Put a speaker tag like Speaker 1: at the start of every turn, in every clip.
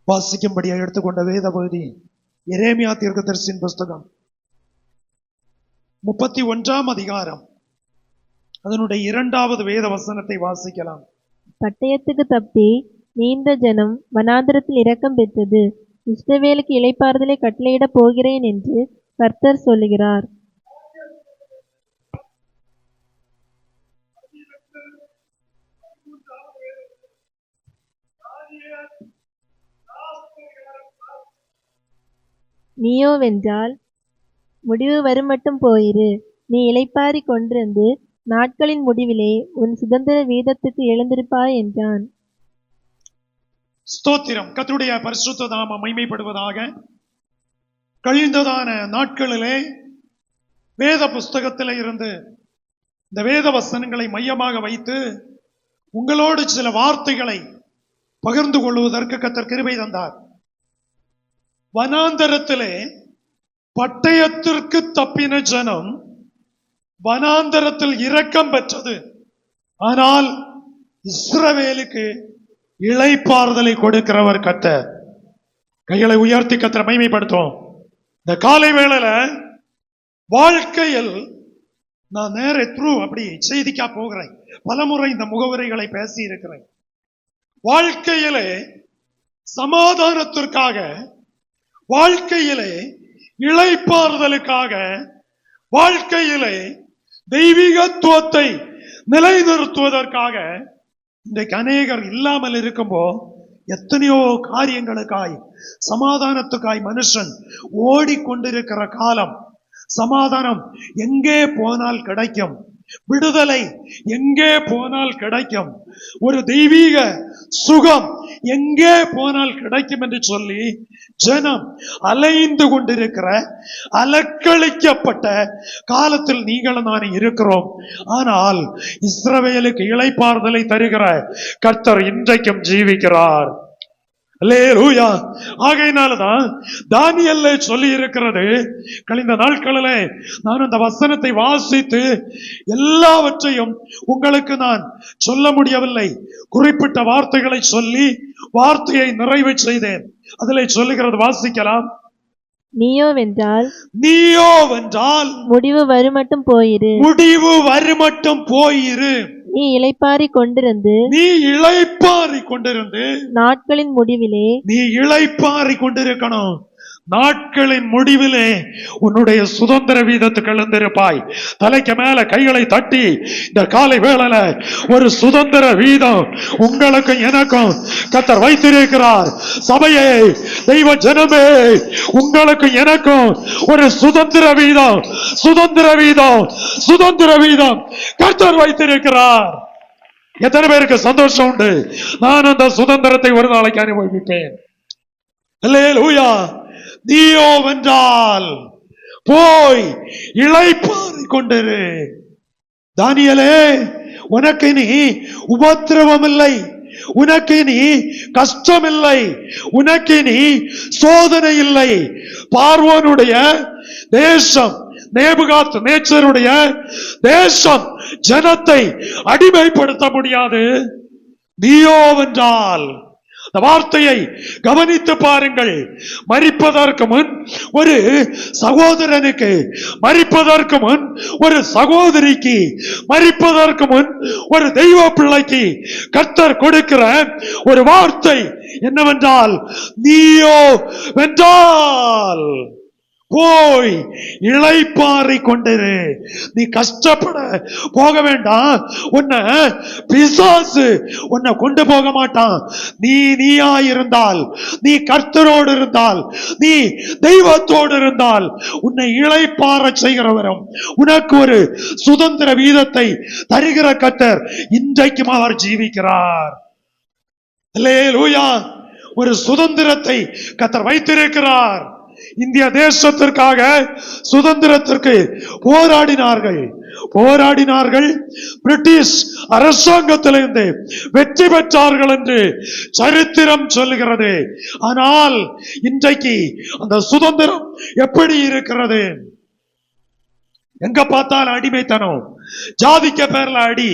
Speaker 1: வாசிக்கும்படியாக எடுத்துக்கொண்ட வேத பகுதி எரேமியா தீர்க்கதரிசியின் புஸ்தகம் 31ஆம் அதிகாரம் அதனுடைய 2வது வேத வசனத்தை வாசிக்கலாம்.
Speaker 2: பட்டயத்துக்கு தப்பி நீண்ட ஜனம் வனாந்தரத்தில் இரக்கம் பெற்றது. இஸ்ரவேலுக்கு இளைப்பாறுதலை கட்டளையிட போகிறேன் என்று கர்த்தர் சொல்லுகிறார். நீயோவென்றால் முடிவு வருமட்டும் போயிரு. நீ இளைப்பாரி கொண்டிருந்து நாட்களின் முடிவிலே உன் சுதந்திர வீதத்துக்கு எழுந்திருப்பாய் என்றான்.
Speaker 1: ஸ்தோத்திரம். கர்த்தருடைய பரிசுத்த நாமம் மகிமைப்படுவதாக. கழிந்ததான நாட்களிலே வேத புஸ்தகத்தில் இருந்து இந்த வேத வசனங்களை மையமாக வைத்து உங்களோடு சில வார்த்தைகளை பகிர்ந்து கொள்வதற்கு கர்த்தர் கிருபை தந்தார். வனாந்தரத்திலே பட்டயத்திற்கு தப்பின ஜனம் வனாந்தரத்தில் இரக்கம் பெற்றது. ஆனால் இஸ்ரவேலுக்கு இளைப்பாறுதலை கொடுக்கிறவர் கர்த்தர். கைகளை உயர்த்தி கர்த்தரை மகிமைப்படுத்துவோம். இந்த காலை வேளையில வாழ்க்கையில் நான் நேர அப்படி செய்திக்கா போகிறேன். பலமுறை இந்த முகவரிகளை பேசி இருக்கிறேன். வாழ்க்கையிலே சமாதானத்திற்காக, வாழ்க்கையிலே இளைப்பாறுதலுக்காக, வாழ்க்கையிலே தெய்வீகத்துவத்தை நிலைநிறுத்துவதற்காக இன்றைக்கு அநேகர் இல்லாமல் இருக்கும்போ எத்தனையோ காரியங்களுக்காய், சமாதானத்துக்காய் மனுஷன் ஓடிக்கொண்டிருக்கிற காலம். சமாதானம் எங்கே போனால் கிடைக்கும், விடுதலை எங்கே போனால் கிடைக்கும், ஒரு தெய்வீக சுகம் எங்கே போனால் கிடைக்கும் என்று சொல்லி ஜனம் அலைந்து கொண்டிருக்கிற அலக்களிக்கப்பட்ட காலத்தில் நீங்களும் நான் இருக்கிறோம். ஆனால் இஸ்ரவேலுக்கு இளைப்பாறுதலை தருகிற கர்த்தர் இன்றைக்கும் ஜீவிக்கிறார். அல்லேலூயா. ஆகையினாலதான் தானியேல் சொல்லி இருக்கிறது. கழிந்த நாட்களிலே நான் அந்த வசனத்தை வாசித்து எல்லாவற்றையும் உங்களுக்கு நான் சொல்ல முடியவில்லை. குறிப்பிட்ட வார்த்தைகளை சொல்லி வார்த்தையை நிறைவு செய்தேன். அதிலே சொல்லுகிறது, வாசிக்கலாம்.
Speaker 2: நீயோவென்றால்
Speaker 1: முடிவு
Speaker 2: வருமட்டும் போயிரு.
Speaker 1: முடிவு வருமட்டும் போயிரு.
Speaker 2: நீ இளைப்பாரி கொண்டிருந்து நாட்களின் முடிவிலே
Speaker 1: நீ இளைப்பாரி கொண்டிருக்கணும். நாட்களின் முடிவிலே உன்னுடைய சுதந்திர வீதத்துக்கு எழுந்திருப்பாய். தலைக்கு மேல கைகளை தட்டி இந்த காலை வேளையில ஒரு சுதந்திர வீதம் உங்களுக்கு எனக்கும் கர்த்தர் வைத்திருக்கிறார். சபையே, தெய்வ ஜனமே, உங்களுக்கு எனக்கும் ஒரு சுதந்திர வீதம், சுதந்திர வீதம், சுதந்திர வீதம் கர்த்தர் வைத்திருக்கிறார். எத்தனை பேருக்கு சந்தோஷம் உண்டு? நான் அந்த சுதந்திரத்தை ஒரு நாளைக்கு அனுபவிப்பேன். அல்லேலூயா. நீயோ வென்றால் போய் இளைப்பாரி கொண்டிரு. தானியேலே, உனக்கு நீ உபத்திரவம் இல்லை, உனக்கு நீ கஷ்டம் இல்லை, உனக்கு நீ சோதனை இல்லை. பார்வோனுடைய தேசம், நேபுகாத் நேச்சருடைய தேசம் ஜனத்தை அடிமைப்படுத்த முடியாது. நீயோ வென்றால். இந்த வார்த்தையை கவனித்து பாருங்கள். மரிப்பதற்கு முன் ஒரு சகோதரனுக்கு, மரிப்பதற்கு முன் ஒரு சகோதரிக்கு, மரிப்பதற்கு முன் ஒரு தெய்வ பிள்ளைக்கு கர்த்தர் கொடுக்கிற ஒரு வார்த்தை என்னவென்றால், நீயோ வென்றால் போய் இளைப்பாரி கொண்டிரு. நீ கஷ்டப்பட போக வேண்டாம். உன்னை பிசாசு உன்னை கொண்டு போக மாட்டான். நீயா இருந்தால், நீ கர்த்தரோடு இருந்தால், நீ தெய்வத்தோடு இருந்தால் உன்னை இளைப்பாற செய்கிறவரும் உனக்கு ஒரு சுதந்திர வீதத்தை தருகிற கர்த்தர் இன்றைக்கும் அவர் ஜீவிக்கிறார். அல்லேலூயா. ஒரு சுதந்திரத்தை கர்த்தர் வைத்திருக்கிறார். இந்திய தேசத்திற்காக சுதந்திரத்திற்கு போராடினார்கள். பிரிட்டிஷ் அரசாங்கத்திலிருந்து வெற்றி பெற்றார்கள் என்று சரித்திரம் சொல்லுகிறது. ஆனால் இன்றைக்கு அந்த சுதந்திரம் எப்படி இருக்கிறது? எங்க பார்த்தாலும் அடிமைத்தனம், ஜாதிக்க பேர்ல அடி,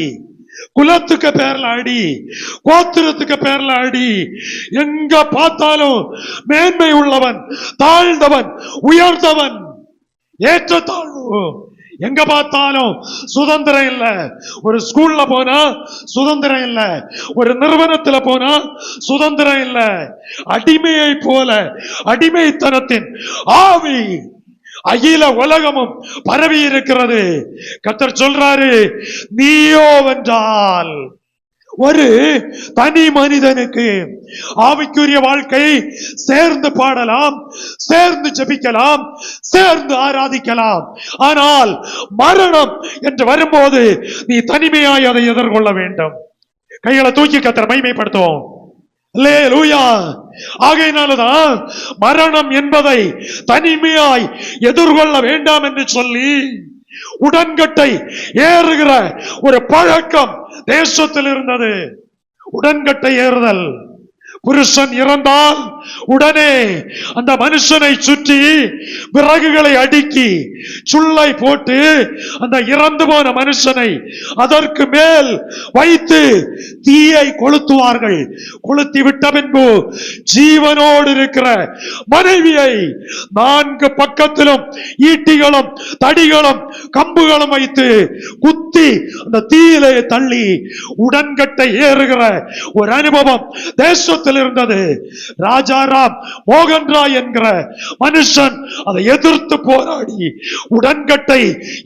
Speaker 1: குலத்துக்கு பேர்ல அடி, கோத்திரத்துக்கு பேர்ல அடி. எங்க பார்த்தாலும் மேன்மை உள்ளவன், தாழ்ந்தவன், உயர்ந்தவன், ஏற்றத்தாழ்வு. எங்க பார்த்தாலும் சுதந்திரம் இல்ல. ஒரு ஸ்கூல்ல போனா சுதந்திரம் இல்ல, ஒரு நிறுவனத்துல போனா சுதந்திரம் இல்ல. அடிமையை போல அடிமைத்தனத்தின் ஆவி அகில உலகமும் பரவி இருக்கிறது. கர்த்தர் சொல்றாரு, நீயோ வென்றால். ஒரு தனி மனிதனுக்கு ஆவிக்குரிய வாழ்க்கை சேர்ந்து பாடலாம், சேர்ந்து ஜெபிக்கலாம், சேர்ந்து ஆராதிக்கலாம். ஆனால் மரணம் என்று வரும்போது நீ தனிமையாய் அதை எதிர்கொள்ள வேண்டும். கைகளை தூக்கி கர்த்தரை மகிமைப்படுத்துவோம். அல்லேலூயா. ஆகையினாலதான் மரணம் என்பதை தனிமையாய் எதிர்கொள்ள வேண்டாம் என்று சொல்லி உடன்கட்டை ஏறுகிற ஒரு பழக்கம் தேசத்தில் இருந்தது. உடன்கட்டை ஏறுதல். புருஷன் இறந்தால் உடனே அந்த மனுஷனை சுற்றி விறகுகளை அடுக்கி சுள்ளை போட்டு அந்த இறந்து போன மனுஷனை அதற்கு மேல் வைத்து தீயை கொளுத்துவார்கள். கொளுத்தி விட்ட பின்பு ஜீவனோடு இருக்கிற மனைவியை 4 பக்கத்திலும் ஈட்டிகளும் தடிகளும் கம்புகளும் வைத்து குத்தி அந்த தீயிலே தள்ளி உடன்கட்டை ஏறுகிற ஒரு அனுபவம் தேசத்தில் இருந்தது. ராஜாராம் மோகன் ராய் என்கிற மனுஷன் அதை எதிர்த்து போராடி உடன்கட்டை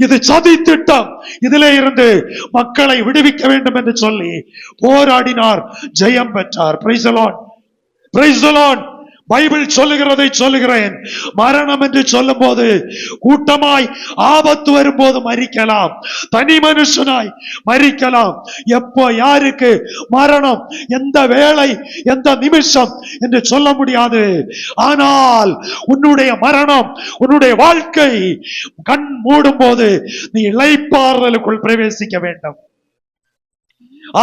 Speaker 1: இது சதி திட்டம், இதிலே இருந்து மக்களை விடுவிக்க வேண்டும் என்று சொல்லி போராடினார், ஜெயம் பெற்றார். Price the Lord, price the Lord. Bible சொல்லுகிறதை சொல்லுகிறேன். மரணம் என்று சொல்லும் போது கூட்டமாய் ஆபத்து வரும்போது மரிக்கலாம், தனி மனுஷனாய் மரிக்கலாம். எப்போ யாருக்கு மரணம், எந்த வேளை, எந்த நிமிஷம் என்று சொல்ல முடியாது. ஆனால் உன்னுடைய மரணம், உன்னுடைய வாழ்க்கை கண் மூடும் போது நீ இளைப்பாறுதலுக்குள் பிரவேசிக்க வேண்டும்.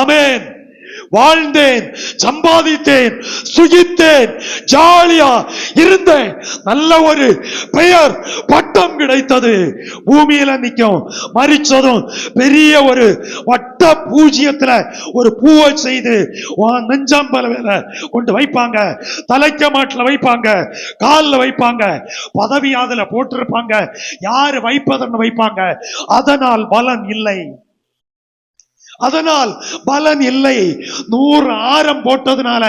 Speaker 1: ஆமென். வாழ்ந்தேன், சம்பாதித்தேன், சுகித்தேன், ஜாலியா இருந்தேன், நல்ல ஒரு பெயர் பட்டம் கிடைத்தது, பூமியில நிற்கும். மரிச்சதும் பெரிய ஒரு வட்ட பூஜ்ஜியத்துல ஒரு பூவை செய்து நெஞ்சாம்பல கொண்டு வைப்பாங்க, தலைக்க மாட்டில் வைப்பாங்க, காலில் வைப்பாங்க, பதவி அதுல போட்டிருப்பாங்க, யாரு வைப்பதன்னு வைப்பாங்க. அதனால் பலன் இல்லை, அதனால் பலன் இல்லை. 100 ஆரம் போட்டதுனால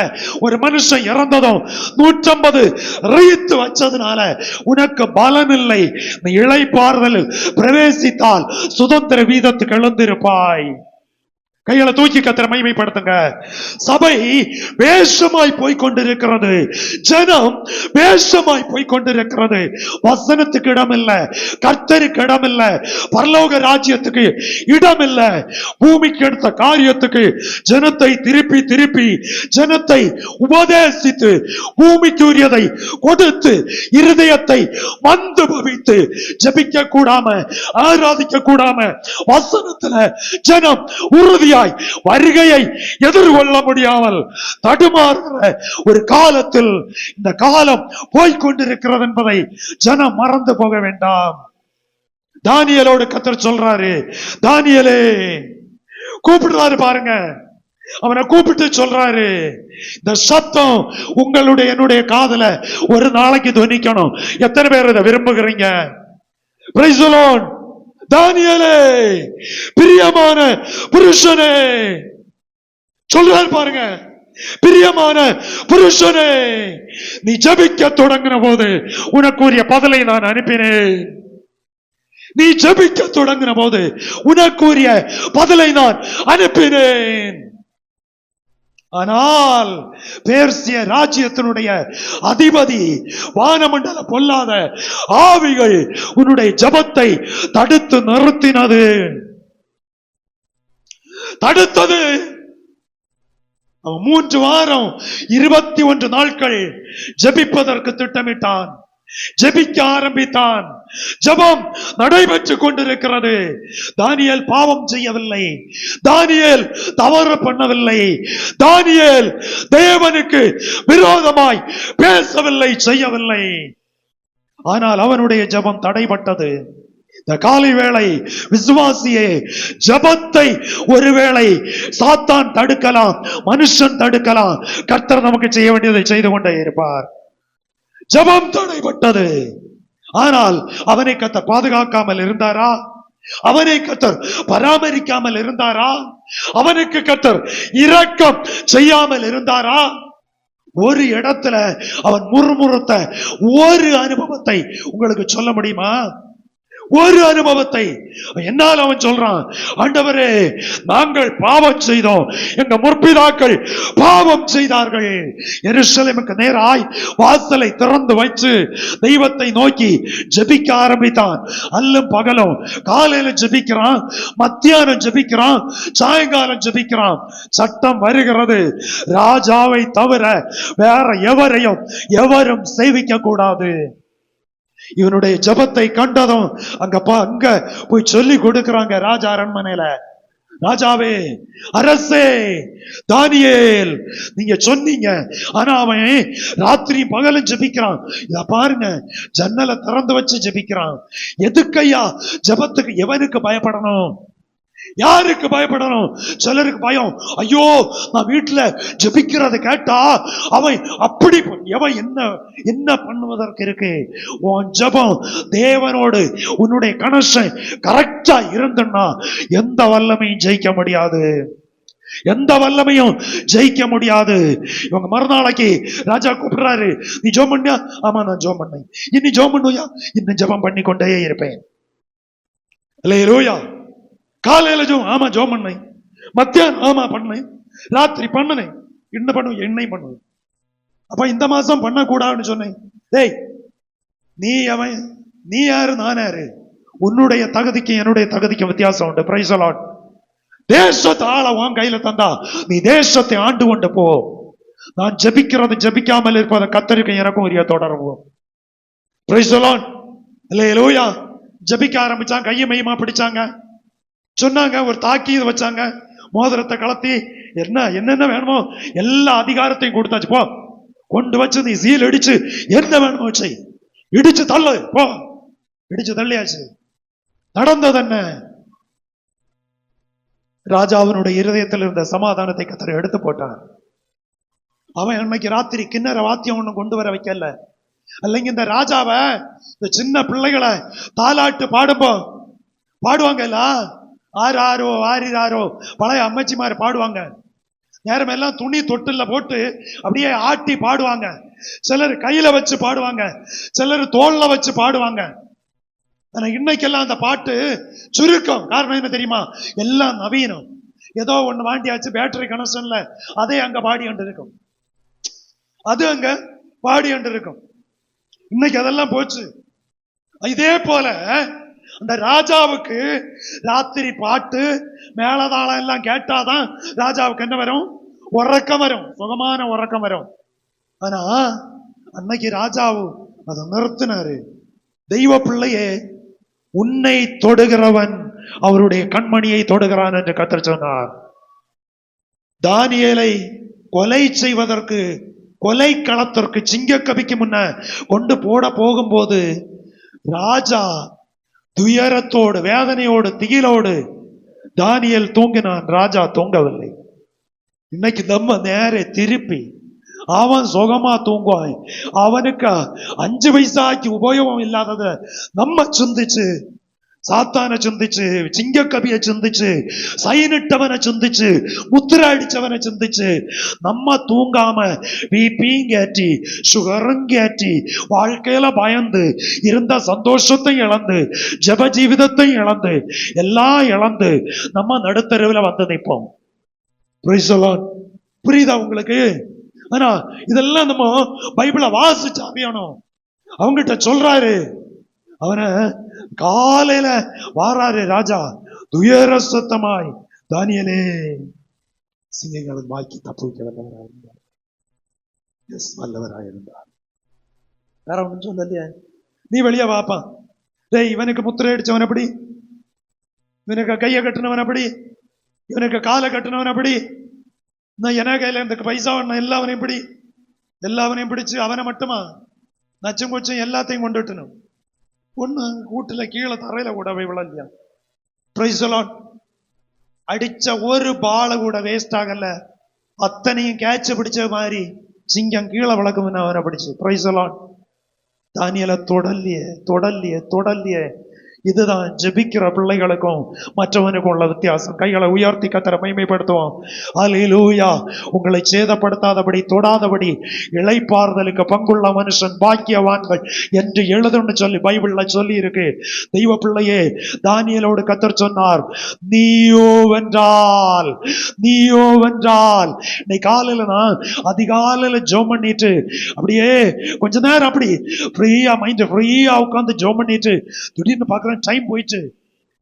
Speaker 1: ஒரு மனுஷன் இறந்ததும் 150 ரீத்து வச்சதுனால உனக்கு பலன் இல்லை. நீ இளைப்பாறுதல் பிரவேசித்தால் சுதந்திர வீதத்துக்கு எழுந்திருப்பாய். கைகளை தூக்கி கர்த்தரை மகிமைப்படுத்துங்க. சபை வேஷமாய் போய்கொண்டிருக்கிறது, ஜனம் வேஷமாய் போய்கொண்டிருக்கிறது. வசனத்துக்கு இடம் இல்ல, கர்த்தருக்கு இடம் இல்ல, பரலோக ராஜ்யத்துக்கு இடம் இல்ல. பூமிக்கு எடுத்த காரியத்துக்கு ஜனத்தை திருப்பி திருப்பி ஜனத்தை உபதேசித்து பூமிக்கு உரியதை கொடுத்து இருதயத்தை மந்து பவித்து ஜபிக்க கூடாம ஆராதிக்க கூடாம வசனத்துல ஜனம் உறுதியா வருகையை எதிர்கொள்ள முடியாமல் தடுமாறுகிற ஒரு காலத்தில் இந்த காலம் போய்கொண்டிருக்கிறது என்பதை ஜனம் மறந்து போக வேண்டாம். தானியேலோடு கர்த்தர் சொல்றாரு, தானியேலே கூப்பிடுறாரு பாருங்க. அவனை கூப்பிட்டு சொல்றாரு, இந்த சத்தம் உங்களுடைய என்னுடைய காதுல ஒரு நாளைக்கு துணிக்கணும். எத்தனை பேர் இதை விரும்புகிறீங்க? Price the Lord. தானியேலே, பிரியமான புருஷனே சொல்றார் பாருங்க, பிரியமான புருஷனே, நீ ஜெபிக்க தொடங்கின போது உனக்குரிய பதிலை நான் அனுப்பினேன். நீ ஜெபிக்க தொடங்கின போது உனக்குரிய பதிலை நான் அனுப்பினேன். ஆனால் பேர்சிய ராஜ்யத்தினுடைய அதிபதி வானமண்டல பொல்லாத ஆவிகள் உன்னுடைய ஜெபத்தை தடுத்து நிறுத்தினது, தடுத்தது. 3 வாரம் 21 நாட்கள் ஜெபிப்பதற்கு திட்டமிட்டான், ஜெபிக்க ஆரம்பித்தான். ஜெபம் நடைபெற்றுக் கொண்டிருக்கிறது. தானியேல் பாவம் செய்யவில்லை, தானியேல் தவறு பண்ணவில்லை, தானியேல் தேவனுக்கு விரோதமாய் பேசவில்லை, செய்யவில்லை. ஆனால் அவனுடைய ஜெபம் தடைபட்டது. இந்த காலை வேளை விசுவாசியே, ஜபத்தை ஒருவேளை சாத்தான் தடுக்கலாம், மனுஷன் தடுக்கலாம், கர்த்தர் நமக்கு செய்ய வேண்டியதை செய்து கொண்டே இருப்பார். ஜபம் தடைப்பட்டது, ஆனால் அவனை கர்த்தர் பாதுகாக்காமல் இருந்தாரா? அவனை கர்த்தர் பராமரிக்காமல் இருந்தாரா? அவனுக்கு கர்த்தர் இரக்கம் செய்யாமல் இருந்தாரா? ஒரு இடத்துல அவன் முறுமுறுத்த ஒரு அனுபவத்தை உங்களுக்கு சொல்ல முடியுமா? ஒரு அனுபவத்தை என்னால் அவன் சொல்றான், ஆண்டவரே, நாங்கள் பாவம் செய்தோம், எங்க முற்பிதாக்கள் பாவம் செய்தார்கள். எருசலேமுக்கு நேராய் வாசலை திறந்து வைத்து தெய்வத்தை நோக்கி ஜெபிக்க ஆரம்பித்தான். அல்லும் பகலும், காலையில ஜெபிக்கிறான், மத்தியானம் ஜெபிக்கிறான், சாயங்காலம் ஜெபிக்கிறான். சட்டம் வருகிறது, ராஜாவை தவிர வேற எவரையும் எவரும் சேவிக்க கூடாது. இவனுடைய ஜபத்தை கண்டதும் அங்க போய் சொல்லி கொடுக்கிறாங்க ராஜா அரண்மனையில. ராஜாவே, அரசே, தானியேல், நீங்க சொன்னீங்க, ஆனா அவன் ராத்திரி பகலும் ஜெபிக்கிறான். இத பாருங்க, ஜன்னலை திறந்து வச்சு ஜெபிக்கிறான். எதுக்கையா ஜபத்துக்கு? எவனுக்கு பயப்படணும்? யாருக்கு பயப்படணும்? சிலருக்கு பயம், ஐயோ நான் வீட்டுல ஜெபிக்கிறத கேட்டா அவன் அப்படி எவன் என்ன பண்ணுவதற்கு இருக்கு. உன் ஜெபம் தேவனோடு உன்னுடைய கனெக்ஷன் கரெக்டா இருந்தன்னா எந்த வல்லமையும் ஜெயிக்க முடியாது, எந்த வல்லமையும் ஜெயிக்க முடியாது. இவங்க மறுநாளைக்கு ராஜா கூப்பிடுறாரு, நீ ஜெபம் பண்ணியா? ஆமா நான் ஜெபம் பண்ணேன். இன்னி ஜெபம் பண்ணுயா? இன்னும் ஜெபம் பண்ணி கொண்டே இருப்பேன். அல்லேலூயா. காலையில ஆமா ஜெபம் பண்ணேன், மத்தியானம் ஆமா பண்ணேன், ராத்திரி பண்ணனேன், என்ன பண்ணுவேன்? எண்ணெய் பண்ணுவேன். அப்ப இந்த மாசம் பண்ண கூடாதுன்னு சொன்னேன். டேய், நீ அவன், நீ யாரு, நான் யாரு? உன்னுடைய தகுதிக்கு என்னுடைய தகுதிக்கு வித்தியாசம் உண்டு. Price the Lord. தேசத்தை ஆள உன் கையில தந்தா நீ தேசத்தை ஆண்டு கொண்டு போ. நான் ஜெபிக்கிறது ஜெபிக்காமல் இருப்பதை கத்தருக்கு எனக்கும் உரிய தொடர்பு. Praise the lord. அல்லேலூயா. ஜெபிக்க ஆரம்பிச்சாங்க, கையை மையமா பிடிச்சாங்க, சொன்னாங்க, ஒரு தாக்கீது வச்சாங்க, மோதிரத்தை கலத்தி என்னென்ன வேணுமோ எல்லா அதிகாரத்தையும் கொடுத்தாச்சு. போ, கொண்டு வச்சு நீ சீல் அடிச்சு என்ன வேணுமோ வச்சு இடிச்சு தள்ளு, போ. இடிச்சு தள்ளியாச்சு. நடந்தது என்ன? ராஜாவினுடைய இருதயத்தில் இருந்த சமாதானத்தை கர்த்தர் எடுத்து போட்டார். அவன் அன்னைக்கு ராத்திரி கிண்ணற வாத்தியம் ஒண்ணு கொண்டு வர வைக்கல. அல்லங்க இந்த ராஜாவை, இந்த சின்ன பிள்ளைகளை தாலாட்டு பாடுவாங்க இல்ல, ஆறாரோ ஆறிராரோ பழைய அம்மச்சிமார் பாடுவாங்க. நேரம் எல்லாம் துணி தொட்டில போட்டு அப்படியே ஆட்டி பாடுவாங்க. சிலர் கையில வச்சு பாடுவாங்க, சிலர் தோல்ல வச்சு பாடுவாங்க. ஆனா இன்னைக்கெல்லாம் அந்த பாட்டு சுருக்கம். காரணம் என்ன தெரியுமா? எல்லாம் நவீனம். ஏதோ ஒண்ணு வாண்டியாச்சு, பேட்டரி கனெக்ஷன்ல அதே அங்க பாடி கொண்டு இருக்கும், அது அங்க பாடி கொண்டு இருக்கும். இன்னைக்கு அதெல்லாம் போச்சு. இதே போல அந்த ராஜாவுக்கு ராத்திரி பாட்டு மேலதாளம் எல்லாம் கேட்டாதான் ராஜாவுக்கு என்ன வரும்? உறக்கம் வரும், சுகமான உறக்கம் வரும். ஆனா அன்னைக்கு ராஜாவு அதை நிறுத்தினாரு. தெய்வ பிள்ளையே, உன்னை தொடுகிறவன் அவருடைய கண்மணியை தொடுகிறான் என்று கர்த்தர் சொன்னார். தானியேலை கொலை செய்வதற்கு, கொலை களத்திற்கு, சிங்க கபிக்கு முன்ன கொண்டு போகும்போது ராஜா துயரத்தோடு, வேதனையோடு, திகிலோடு தானியேல் தூங்கினான், ராஜா தூங்கவில்லை. இன்னைக்கு நம்ம நேரே திருப்பி அவன் சுகமா தூங்குவான். அவனுக்கு 5 பைசாக்கு உபயோகம் இல்லாதத நம்ம சிந்திச்சு, சாத்தான சிந்திச்சு, சிங்க கபியை சிந்திச்சு, சைனிட்டவனை சிந்திச்சு, முத்திர அடிச்சவனை சிந்திச்சு, நம்ம தூங்காம பிபியும் கேட்டி, சுகரும் கேட்டி, வாழ்க்கையில பயந்து இருந்த சந்தோஷத்தை இழந்து, ஜப ஜீவிதத்தை இழந்து, எல்லாம் இழந்து நம்ம நடுத்தருவில் வந்து நிற்போம். புரியுதா உங்களுக்கு? ஆனா இதெல்லாம் நம்ம பைபிளை வாசிச்சு அறியணும். அவங்கிட்ட சொல்றாரு, அவனை காலையில வாராரு ராஜா, துயர சத்தமாய், தானியேலே, சிங்கங்களின் வாய்க்கு தப்புவிக்க வல்லவராயிருந்தார். வேற ஒன்றும் சொல்லலையே. நீ வெளியே வாப்பான். டேய், இவனுக்கு முத்திரை அடிச்சவன் அப்படி, இவனுக்கு கையை கட்டினவன் அப்படி, இவனுக்கு காலை கட்டினவன் அப்படி, என கையில இந்த பைசா எல்லாவனையும் பிடி, எல்லாவனையும் பிடிச்சு அவனை மட்டுமா நச்சும் கொச்சும் எல்லாத்தையும் கொண்டுட்டணும். ஒண்ணு வீட்டுல கீழே தரையில கூட விழலையா. Price the Lord. அடிச்ச ஒரு பால கூட வேஸ்ட் ஆகல, அத்தனையும் கேட்ச பிடிச்ச மாதிரி சிங்கம் கீழே வளர்க்கும் அவரை பிடிச்சு. Praise the lord. தானியேலை தொடல்லியே. இதுதான் ஜெபிக்கிற பிள்ளைகளுக்கும் மற்றவனுக்கும் உள்ள வித்தியாசம். கைகளை உயர்த்தி கர்த்தரை மகிமைப்படுத்துவோம். அல்லேலூயா. உங்களை சேதப்படுத்தாதபடி, தொடாதபடி இளைப்பாறுதலுக்கு பங்குள்ள மனுஷன் பாக்கியவான்கள் என்று எழுதுன்னு சொல்லி பைபிள்ல சொல்லி இருக்கு. தெய்வ பிள்ளையே, தானியேலோடு கர்த்தர் சொன்னார், நீயோ வென்றால். இன்னைக்கு காலையில நான் அதிகாலையில ஜெபம் பண்ணிட்டு அப்படியே கொஞ்ச நேரம் அப்படி ஃப்ரீயா உட்கார்ந்து ஜெபம் பண்ணிட்டு திடீர்னு பார்க்க டைம் போயிட்டு,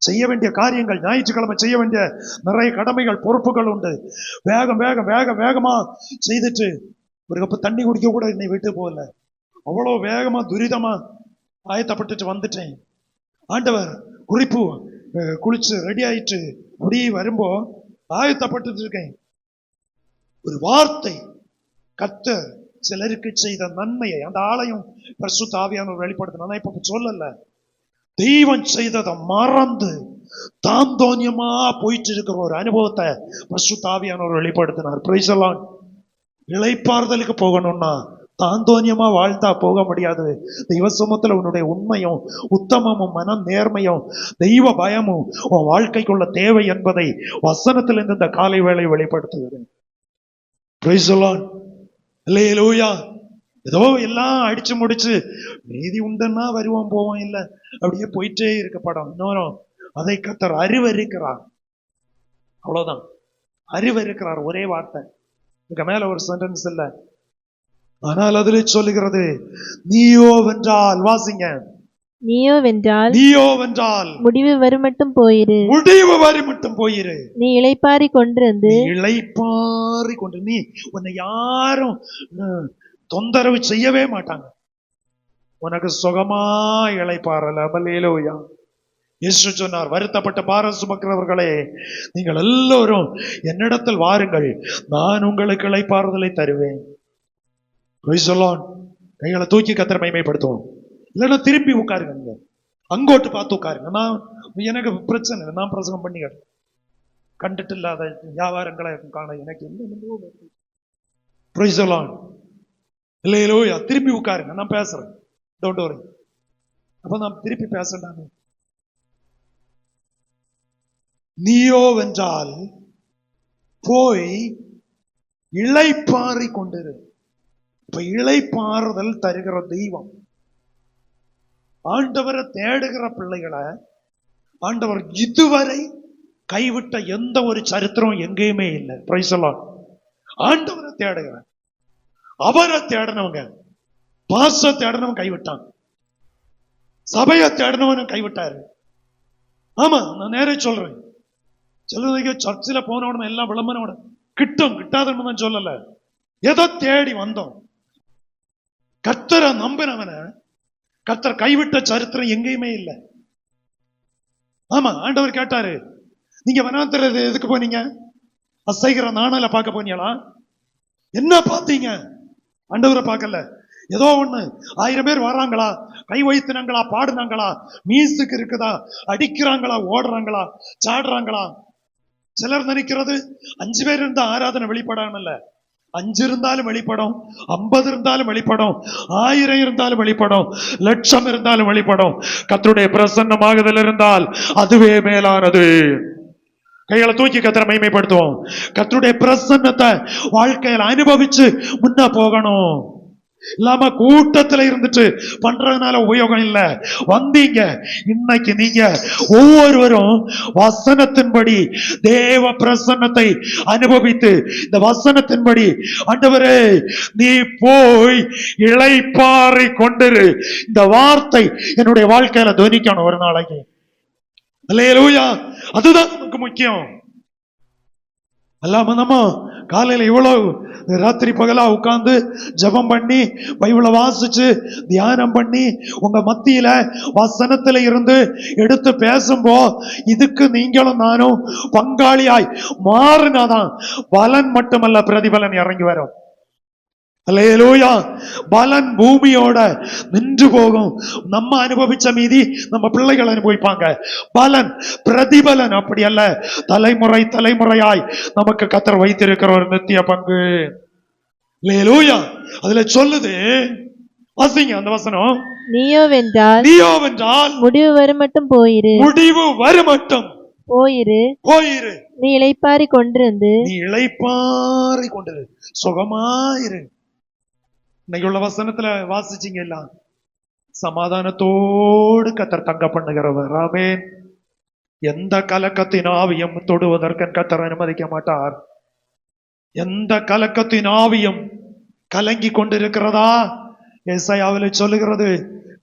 Speaker 1: செய்ய வேண்டிய காரியங்கள், ஞாயிற்றுக்கிழமை செய்ய வேண்டிய நிறைய கடமைகள், பொறுப்புகள் உண்டு. வேகமா செய்துட்டு ஒரு கப்பு தண்ணி குடிக்க கூட என்னை விட்டு போகல. அவ்வளவு வேகமா துரிதமா ஆயத்தப்பட்டுட்டு வந்துட்டேன். ஆண்டவர் குறிப்பு குளிச்சு ரெடி ஆயிட்டு அப்படி வரும்போ ஆயத்தப்பட்டு இருக்கேன். ஒரு வார்த்தை, கர்த்தர் சிலருக்கு செய்த நன்மையை அந்த ஆலயம் பரிசுத்த ஆவியானவர் வெளிப்படுத்தினா. இப்ப சொல்லல, தெய்வம் செய்ததை மறந்து தாந்தோன்யமா போயிட்டு இருக்கிற ஒரு அனுபவத்தை பரிசுத்த ஆவியானவர் வெளிப்படுத்தினார். Price the Lord. இளைப்பாறுதலுக்கு போகணும்னா தாந்தோன்யமா வாழ்த்தா போக முடியாது. தெய்வ சமூகத்துல உன்னுடைய உண்மையும் உத்தமமும் மன நேர்மையும் தெய்வ பயமும் உன் வாழ்க்கைக்குள்ள தேவை என்பதை வசனத்திலிருந்து இந்த காலை வேளை வெளிப்படுத்துகிறேன். Price the lord. அல்லேலூயா. ஏதோ எல்லாம் அடிச்சு முடிச்சு நீதி உண்டுன்னா வருவோம் போவோம், இல்ல அப்படியே போயிட்டே இருக்க படம். இன்னொரும் அதை கர்த்தர் அறிவறுக்கிறார். அவ்வளவுதான், அறிவறுக்கிறார். ஒரே வார்த்தை, இதுக்கு மேல ஒரு சென்டென்ஸ் இல்ல. ஆனால் அதில் சொல்லுகிறது, நீயோ வென்றால். வாசிங்க.
Speaker 2: நீயோ வென்றால் முடிவு வருமட்டும் போயிரு. நீ இளைப்பாரி கொண்டிருந்து
Speaker 1: நீ உன்னை யாரும் தொந்தரவு செய்யவே மாட்டாங்க. உனக்கு சுகமா இளைப்பாறல. அல்லேலூயா. இயேசு சொன்னார், வருத்தப்பட்ட பாரம் சுமக்கிறவர்களே, நீங்கள் எல்லோரும் என்னிடத்தில் வாருங்கள், நான் உங்களுக்கு இளைப்பாறுதலை தருவேன். கைகளை தூக்கி கர்த்தரை மகிமைப்படுத்துவோம். இல்லைன்னா திருப்பி உட்காருங்க, நீங்க அங்கோட்டு பார்த்து உட்காருங்க. எனக்கு பிரச்சனை இல்லை, நான் பிரசங்கம் பண்ணி கண்டுட்டு இல்லாத வியாபாரங்களை காண எனக்கு என்ன. இல்லையிலோயா, திருப்பி உட்காருங்க, நான் பேசுறேன். Don't worry. அப்ப நான் திருப்பி பேசுறேன். நீயோ வென்றால் போய் இளைப்பாரி கொண்டிரு. இப்ப இளைப்பாறுதல் தருகிற தெய்வம். ஆண்டவரை தேடுகிற பிள்ளைகளை ஆண்டவர் இதுவரை கைவிட்ட எந்த ஒரு சரித்திரம் எங்கேயுமே இல்லை. Praise the Lord. ஆண்டவரை தேடுகிற, அவரை தேடினவங்க, பாச தேடினவன் கைவிட்டான், சபையை தேடினவன் கைவிட்டாரு. ஆமா, நான் நேரே சொல்றேன். சில சர்ச்சில் போனவன எல்லாம் விளம்பரோட கிட்டாதவன் தான் சொல்லல. எதை தேடி வந்தோம், கர்த்தரை நம்பினவன கர்த்தர் கைவிட்ட சரித்திரம் எங்கேயுமே இல்லை. ஆமா, ஆண்டவர் கேட்டாரு, நீங்க வனாந்திரத்தை எதுக்கு போனீங்க? அசைகிற நாணல பார்க்க போனீங்களா? என்ன பார்த்தீங்க? ஆண்டவரை பார்க்கல. ஏதோ ஒண்ணு 1000 பேர் வராங்களா, கை வைத்தினாங்களா, பாடுனாங்களா, மியூசிக் இருக்குதா, அடிக்கிறாங்களா, ஓடுறாங்களா, சாடுறாங்களா? சிலர் நினைக்கிறது 5 பேர் இருந்தா ஆராதனை வெளிப்படாம இல்ல. 5 இருந்தாலும் வெளிப்படும், 50 இருந்தாலும் வெளிப்படும், 1000 இருந்தாலும் வெளிப்படும், 1,00,000 இருந்தாலும் வெளிப்படும். கர்த்தருடைய பிரசன்னமாகுதல் இருந்தால் அதுவே மேலானது. கைகளை தூக்கி கர்த்தரை மகிமைப்படுத்துவோம். கர்த்தருடைய பிரசன்னத்தை வாழ்க்கையில அனுபவிச்சு முன்ன போகணும். இல்லாம கூட்டத்துல இருந்துட்டு பண்றதுனால உபயோகம் இல்ல. வந்தீங்க, இன்னைக்கு நீங்க ஒவ்வொருவரும் வசனத்தின்படி தேவ பிரசன்னத்தை அனுபவித்து இந்த வசனத்தின்படி, ஆண்டவரே நீ போய் இளைப்பாறை கொண்டிரு, இந்த வார்த்தை என்னுடைய வாழ்க்கையில துவனிக்கணும் ஒரு நாளைக்கு. அல்லேலூயா. அதுதான் நமக்கு முக்கியம். அல்லாம நம்ம காலையில இவ்வளவு ராத்திரி பகலா உட்கார்ந்து ஜபம் பண்ணி பைபிளை வாசிச்சு தியானம் பண்ணி உங்க மத்தியில வசனத்துல இருந்து எடுத்து பேசும்போ இதுக்கு நீங்களும் நானும் பங்காளியாய் மாறினாதான் பலன் மட்டுமல்ல பிரதிபலன் இறங்கி வரும். அல்லேலூயா. பலன் பூமியோட நின்று போகும். நம்ம அனுபவிச்ச மீதி நம்ம பிள்ளைகள் அனுபவிப்பாங்க. பலன் பிரதிபலன் அப்படி அல்ல, தலைமுறை தலைமுறையாய் நமக்கு கர்த்தர் வைத்திருக்கிற ஒரு நித்திய பங்கு. அல்லேலூயா. அதுல சொல்லுது, வாசிங்க அந்த வசனம்.
Speaker 2: நீயோவென்றால் முடிவு வருமட்டும் போயிரு,
Speaker 1: முடிவு வருமட்டும்
Speaker 2: போயிரு,
Speaker 1: போயிரு.
Speaker 2: நீ இளைப்பாரி கொண்டிருந்து
Speaker 1: சுகமாயிரு. இன்னைக்கு உள்ள வசனத்துல வாசிச்சீங்க எல்லாம், சமாதானத்தோடு கர்த்தர் தங்க பண்ணுகிறவர். ஆமென். எந்த கலக்கத்தின் ஆவியும் தொடுவதற்கு கர்த்தர் அனுமதிக்க மாட்டார். எந்த கலக்கத்தின் ஆவியும் கலங்கி கொண்டிருக்கிறதா? ஏசாயாவிலே சொல்லுகிறது,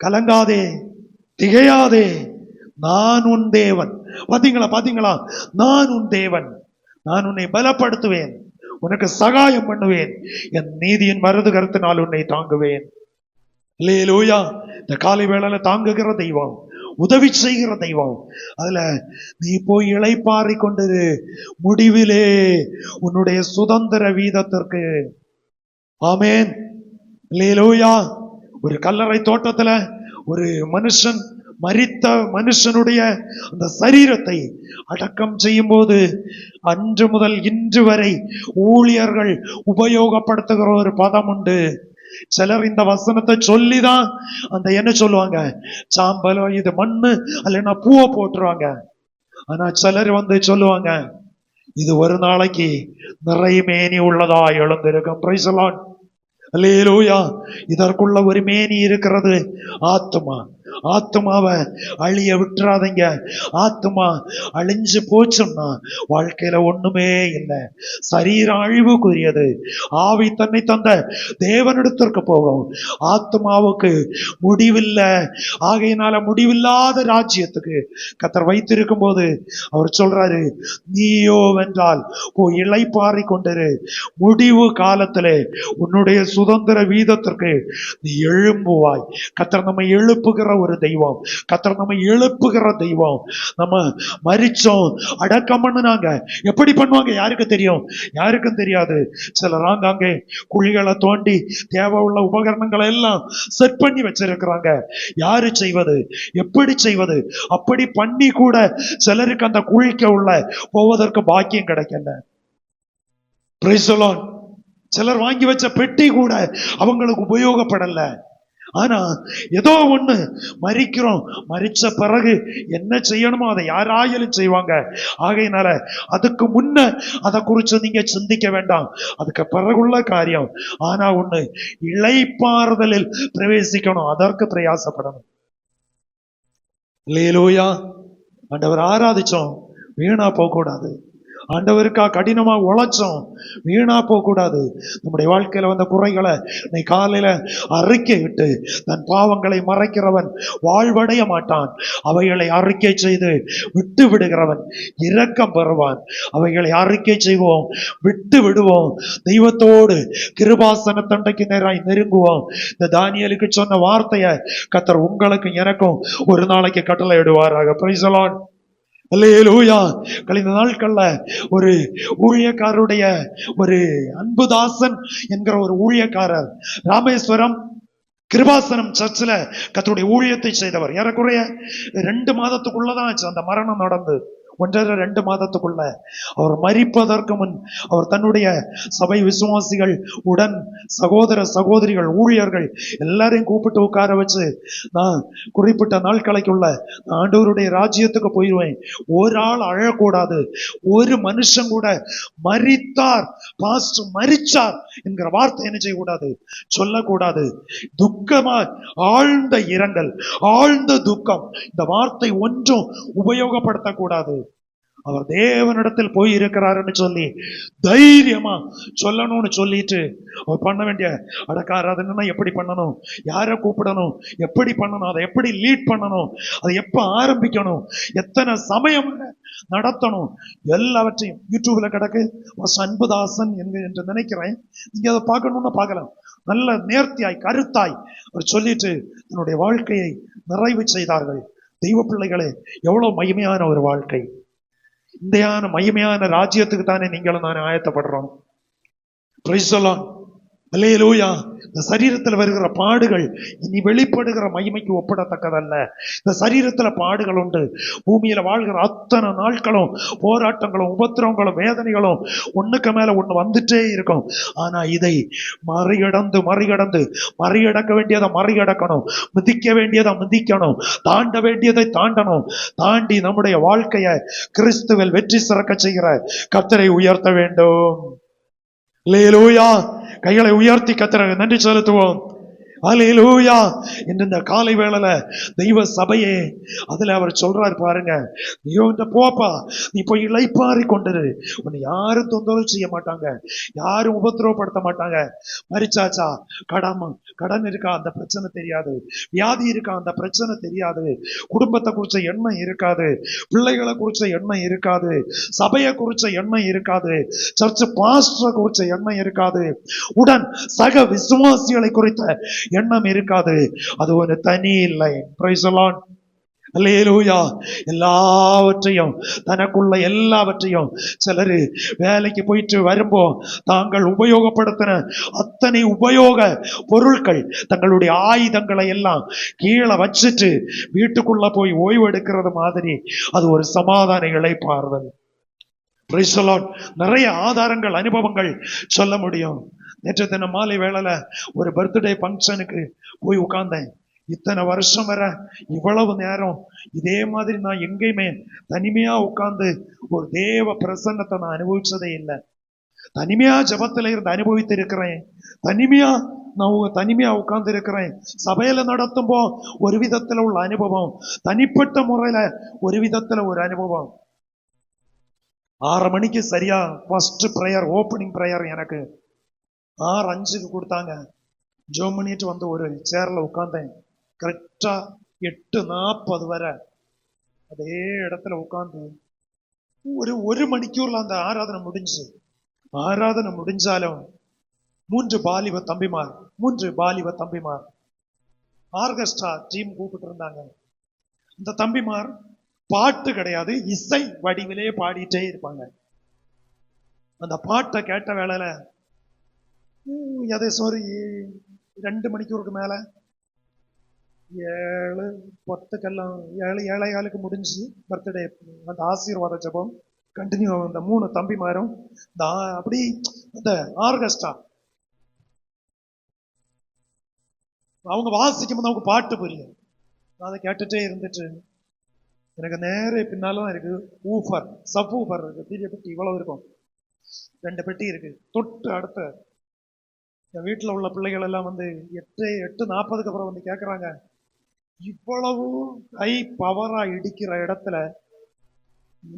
Speaker 1: கலங்காதே, திகையாதே, நான் உன் தேவன். பாத்தீங்களா? நான் உன் தேவன், நான் உன்னை பலப்படுத்துவேன், உனக்கு சகாயம் பண்ணுவேன், என் நீதியின் மருது கருத்தினால் உன்னை தாங்குவேன். அல்லேலூயா. இந்த காலை வேளையில தாங்குகிற தெய்வம், உதவி செய்கிற தெய்வம். அதுல நீ போய் இளைப்பாரி கொண்டிரு, முடிவிலே உன்னுடைய சுதந்திர வீதத்திற்கு. ஆமென். அல்லேலூயா. ஒரு கல்லறை தோட்டத்துல ஒரு மனுஷன், மரித்த மனுஷனுடைய அந்த சரீரத்தை அடக்கம் செய்யும் போது அன்று முதல் இன்று வரை ஊழியர்கள் உபயோகப்படுத்துகிற ஒரு பதம் உண்டு. சிலர் இந்த வசனத்தை சொல்லிதான் அந்த என்ன சொல்லுவாங்க, சாம்பலோ இது மண்ணு அல்லனா பூவை போட்டுருவாங்க. ஆனா சிலர் சொல்லுவாங்க, இது ஒரு நாளைக்கு நிறைய மேனி உள்ளதா எழுந்திருக்கும். Price the lord. அல்லேலூயா. இதற்குள்ள ஒரு மேனி இருக்கிறது, ஆத்துமா. ஆத்துமாவை அழிய விட்டுறாதீங்க. ஆத்துமா அழிஞ்சு போச்சுன்னா வாழ்க்கையில ஒண்ணுமே இல்லை. சரீரம் அழிவுக்குரியது, ஆவி தன்னை தந்த தேவனிடத்திற்கு போகும். ஆத்மாவுக்கு முடிவில்லை. ஆகையினால முடிவில்லாத ராஜ்யத்துக்கு கர்த்தர் வைத்திருக்கும் போது அவர் சொல்றாரு, நீயோ வென்றால் போய் இளைப்பாரி கொண்டிரு, முடிவு காலத்திலே உன்னுடைய சுதந்திர வீதத்திற்கு நீ எழும்புவாய். கர்த்தர் நம்மை எழுப்புகிற ஒரு தெய்வம், கர்த்தர் நம்மை எழுப்புகிற தெய்வம். நம்ம மரிச்சோம், அடக்கம் பண்ணுனாங்க. எப்படி பண்ணுவாங்க யாருக்கு தெரியும்? யாருக்கும் தெரியாது. சிலர் அங்கே குழிகளை தோண்டி தேவை உள்ள உபகரணங்களை எல்லாம் செட் பண்ணி வச்சிருக்கிறாங்க. யாரு செய்வது, எப்படி செய்வது? அப்படி பண்ணி கூட சிலருக்கு அந்த குழிக்க உள்ள போவதற்கு பாக்கியம் கிடைக்கல. Price the Lord. சிலர் வாங்கி வச்ச பெட்டி கூட அவங்களுக்கு உபயோகப்படல. ஆனா ஏதோ ஒண்ணு மரிக்கிறோம், மரிச்ச பிறகு என்ன செய்யணுமோ அதை யாராயாலும் செய்வாங்க. ஆகையினால அதுக்கு முன்ன அதை குறிச்சு நீங்க சிந்திக்க வேண்டாம், அதுக்கு பிறகுள்ள காரியம். ஆனா ஒண்ணு, இளைப்பாறுதலில் பிரவேசிக்கணும், அதற்கு பிரயாசப்படணும். அல்லேலூயா. ஆண்டவர் ஆராதிச்சோம், வீணா போக கூடாது. ஆண்டவருக்கா கடினமா உழைச்சோம், வீணா போக கூடாது. நம்முடைய வாழ்க்கையில வந்த குறைகளை நீ காலையில அறிக்கை விட்டு, தன் பாவங்களை மறைக்கிறவன் வாழ்வடைய மாட்டான். அவைகளை அறிக்கை செய்து விட்டு விடுகிறவன் இரக்கம் பெறுவான். அவைகளை அறிக்கை செய்வோம், விட்டு விடுவோம், தெய்வத்தோடு கிருபாசன தண்டைக்கு நேராய் நெருங்குவோம். இந்த தானியேலுக்கு சொன்ன வார்த்தையை கர்த்தர் உங்களுக்கு எனக்கும் ஒரு நாளைக்கு கட்டளை இடுவாராக. Price the lord. அல்லேலூயா. கழிந்த நாட்கள்ல ஒரு ஊழியக்காரருடைய, ஒரு அன்புதாசன் என்கிற ஒரு ஊழியக்காரர் ராமேஸ்வரம் கிருபாசனம் சர்ச்சில் கர்த்தருடைய ஊழியத்தை செய்தவர். ஏறக்குறைய 2 மாதத்துக்குள்ளதான் அந்த மரணம் நடந்து, 1.5-2 மாதத்துக்குள்ள. அவர் மரிப்பதற்கு முன் அவர் தன்னுடைய சபை விசுவாசிகள் உடன் சகோதர சகோதரிகள் ஊழியர்கள் எல்லாரையும் கூப்பிட்டு உட்கார வச்சு, நான் குறிப்பிட்ட நாட்களுக்குள்ள ஆண்டவருடைய ராஜ்யத்துக்கு போயிடுவேன், ஒரு ஆள் அழக்கூடாது, ஒரு மனுஷன் கூட மரித்தார் பாஸ்டர் மரிச்சார் என்கிற வார்த்தை என்ன செய்யக்கூடாது, சொல்லக்கூடாது. துக்கமா ஆழ்ந்த இரங்கல், ஆழ்ந்த துக்கம், இந்த வார்த்தை ஒன்றும் உபயோகப்படுத்தக்கூடாது. அவர் தேவனிடத்தில் போய் இருக்கிறாருன்னு சொல்லி தைரியமா சொல்லணும்னு சொல்லிட்டு அவர் பண்ண வேண்டிய அடக்காராதனை எப்படி பண்ணணும், யாரை கூப்பிடணும், எப்படி பண்ணணும், அதை எப்படி லீட் பண்ணணும், அதை எப்ப ஆரம்பிக்கணும், எத்தனை சமயம் நடத்தணும், எல்லாவற்றையும் யூடியூப்ல கிடக்கு. அன்புதாசன் என்று நினைக்கிறேன், நீங்க அதை பார்க்கணும்னு பார்க்கலாம். நல்ல நேர்த்தியாய் கருத்தாய் அவர் சொல்லிட்டு தன்னுடைய வாழ்க்கையை நிறைவு செய்தார்கள். தெய்வ பிள்ளைகளே, எவ்வளவு மகிமையான ஒரு வாழ்க்கை! இந்த மகிமையான ராஜ்யத்துக்கு தானே நீங்களும் நானே ஆயத்தப்படுறோம். Price the lord. அல்லேலூயா. இந்த சரீரத்தில் வருகிற பாடுகள் இனி வெளிப்படுகிற மகிமைக்கு ஒப்பிடத்தக்கதல்ல. இந்த சரீரத்துல பாடுகள் உண்டு. பூமியில வாழ்கிற அத்தனை நாட்களும் போராட்டங்களும் உபத்திரவங்களும் வேதனைகளும் ஒண்ணுக்கு மேல ஒண்ணு வந்துட்டே இருக்கும். ஆனா இதை மறிகடந்து மறிகடக்க வேண்டியதை மறிகடக்கணும், மிதிக்க வேண்டியதை மிதிக்கணும், தாண்ட வேண்டியதை தாண்டணும். தாண்டி நம்முடைய வாழ்க்கைய கிறிஸ்துவில் வெற்றி சிறக்க செய்கிற கர்த்தரை உயர்த்த வேண்டும். அல்லேலூயா. கைகளை உயர்த்தி கர்த்தருக்கு நன்றி செலுத்துவோம். அல்லேலூயா. இந்த காலை வேளையில தெய்வ சபையே, அதுல அவர் சொல்றாரு பாருங்க, நீ போப்பா, நீ போய் இளைப்பாரி கொண்டிரு, உன்னை யாரும் தொந்தரவு செய்ய மாட்டாங்க, யாரும் உபத்திரவப்படுத்த மாட்டாங்க. மரிச்சாச்சா, கடன் இருக்கா, அந்த பிரச்சனை தெரியாது. வியாதி இருக்கா, அந்த பிரச்சனை தெரியாது. குடும்பத்தை குறிச்ச எண்ணம் இருக்காது, பிள்ளைகளை குறிச்ச எண்ணம் இருக்காது, சபையை குறிச்ச எண்ணம் இருக்காது, சர்ச் பாஸ்டரை குறிச்ச எண்ணம் இருக்காது, உடன் சக விசுவாசிகளை குறித்த எண்ணம் இருக்காது. அது ஒரு தனி இல்லை. Praise the lord. அல்லேலூயா. எல்லாவற்றையும், தனக்குள்ள எல்லாவற்றையும், சிலரு வேலைக்கு போயிட்டு வரும்போ தாங்கள் உபயோகப்படுத்தின அத்தனை உபயோக பொருட்கள், தங்களுடைய ஆயுதங்களை எல்லாம் கீழே வச்சுட்டு வீட்டுக்குள்ள போய் ஓய்வு எடுக்கிறது மாதிரி அது ஒரு சமாதான இளைப்பாறுதல். Price the Lord. நிறைய ஆதாரங்கள், அனுபவங்கள் சொல்ல முடியும். நேற்று தினம் மாலை வேளையில ஒரு பர்த்டே ஃபங்க்ஷனுக்கு போய் உட்கார்ந்தேன். இத்தனை வருஷம் வர இவ்வளவு நேரம் இதே மாதிரி நான் எங்கேயுமே தனிமையா உட்கார்ந்து ஒரு தேவ பிரசன்னத்தை நான் அனுபவிச்சதே இல்லை. தனிமையா ஜபத்துல இருந்து அனுபவித்து இருக்கிறேன். தனிமையா உட்கார்ந்து இருக்கிறேன். சபையில நடத்தும்போ ஒரு விதத்துல உள்ள அனுபவம், தனிப்பட்ட முறையில ஒரு விதத்துல ஒரு அனுபவம். 6 மணிக்கு சரியா ஃபர்ஸ்ட் பிரேயர், ஓப்பனிங் பிரேயர் எனக்கு 6:05 கொடுத்தாங்க. ஜோம் பண்ணிட்டு வந்து ஒரு சேர்ல உட்கார்ந்தேன். கரெக்டா 8:40 வரை அதே இடத்துல உட்கார்ந்து ஒரு மணிக்கூர்ல அந்த ஆராதனை முடிஞ்சு. ஆராதனை முடிஞ்சாலும் 3 பாலிவ தம்பிமார் ஆர்கெஸ்ட்ரா டீம் கூப்பிட்டு இருந்தாங்க. அந்த தம்பிமார் பாட்டு கிடையாது, இசை வடிவிலே பாடிட்டே இருப்பாங்க. அந்த பாட்டை கேட்ட வேளையில அதே சாரி 2 மணிக்கூருக்கு மேல 7:10 7:15 முடிஞ்சு பர்த்டே அந்த ஆசீர்வாத ஜபம் கண்டினியூ. அந்த 3 தம்பிமாரும் அப்படி அந்த ஆர்கெஸ்ட்ரா அவங்க வாசிக்கும் போது அவங்க பாட்டு புரியும். நான் அதை கேட்டுட்டே இருந்துட்டு எனக்கு நேர பின்னாலும் இருக்கு ஊஃபர், சப் ஊஃபர் இருக்கு, பெரிய பெட்டி இவ்வளவு இருக்கும், 2 பெட்டி இருக்கு. தொட்டு அடுத்த என் வீட்டுல உள்ள பிள்ளைகள் எல்லாம் வந்து 8:40 அப்புறம் வந்து கேட்கறாங்க, இவ்வளவு ஹை பவரா இடிக்கிற இடத்துல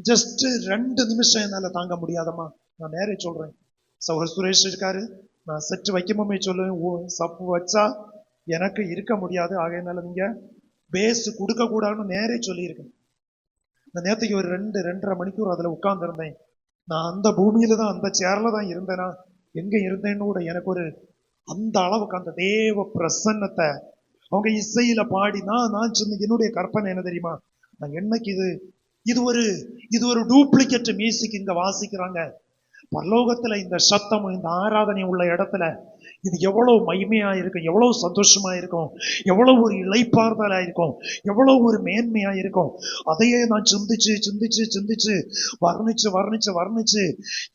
Speaker 1: ஜஸ்ட் 2 நிமிஷம் என்னால தாங்க முடியாதம்மா. நான் நேரே சொல்றேன், சௌஹர் சுரேஷ் இருக்காரு, நான் செட்டு வைக்கும்போமே சொல்லுவேன், சப்பு வச்சா எனக்கு இருக்க முடியாது, ஆகையினால நீங்க பேஸ் கொடுக்க கூடாதுன்னு நேரே சொல்லியிருக்கேன். நான் நேற்றுக்கு ஒரு 2-2.5 மணிக்கூர் அதுல உட்கார்ந்து இருந்தேன். நான் அந்த பூமியில தான், அந்த சேர்ல தான் இருந்தேனா, எங்க இருந்தேன்னு கூட எனக்கு ஒரு அந்த அளவுக்கு அந்த தேவ பிரசன்னத்தை அவங்க இசையில பாடினா நான் சொன்ன என்னுடைய கற்பனை என்ன தெரியுமா, நான் என்னைக்கு இது ஒரு டூப்ளிகேட் மியூசிக் இங்க வாசிக்கிறாங்க, பரலோகத்துல இந்த சத்தமும் இந்த ஆராதனை உள்ள இடத்துல இது எவ்வளவு மகிமையா இருக்கும், எவ்வளவு சந்தோஷமா இருக்கும், எவ்வளவு ஒரு இளைப்பாறுதலா இருக்கும், எவ்வளவு ஒரு மேன்மையா இருக்கும். அதையே நான் சிந்திச்சு வர்ணிச்சு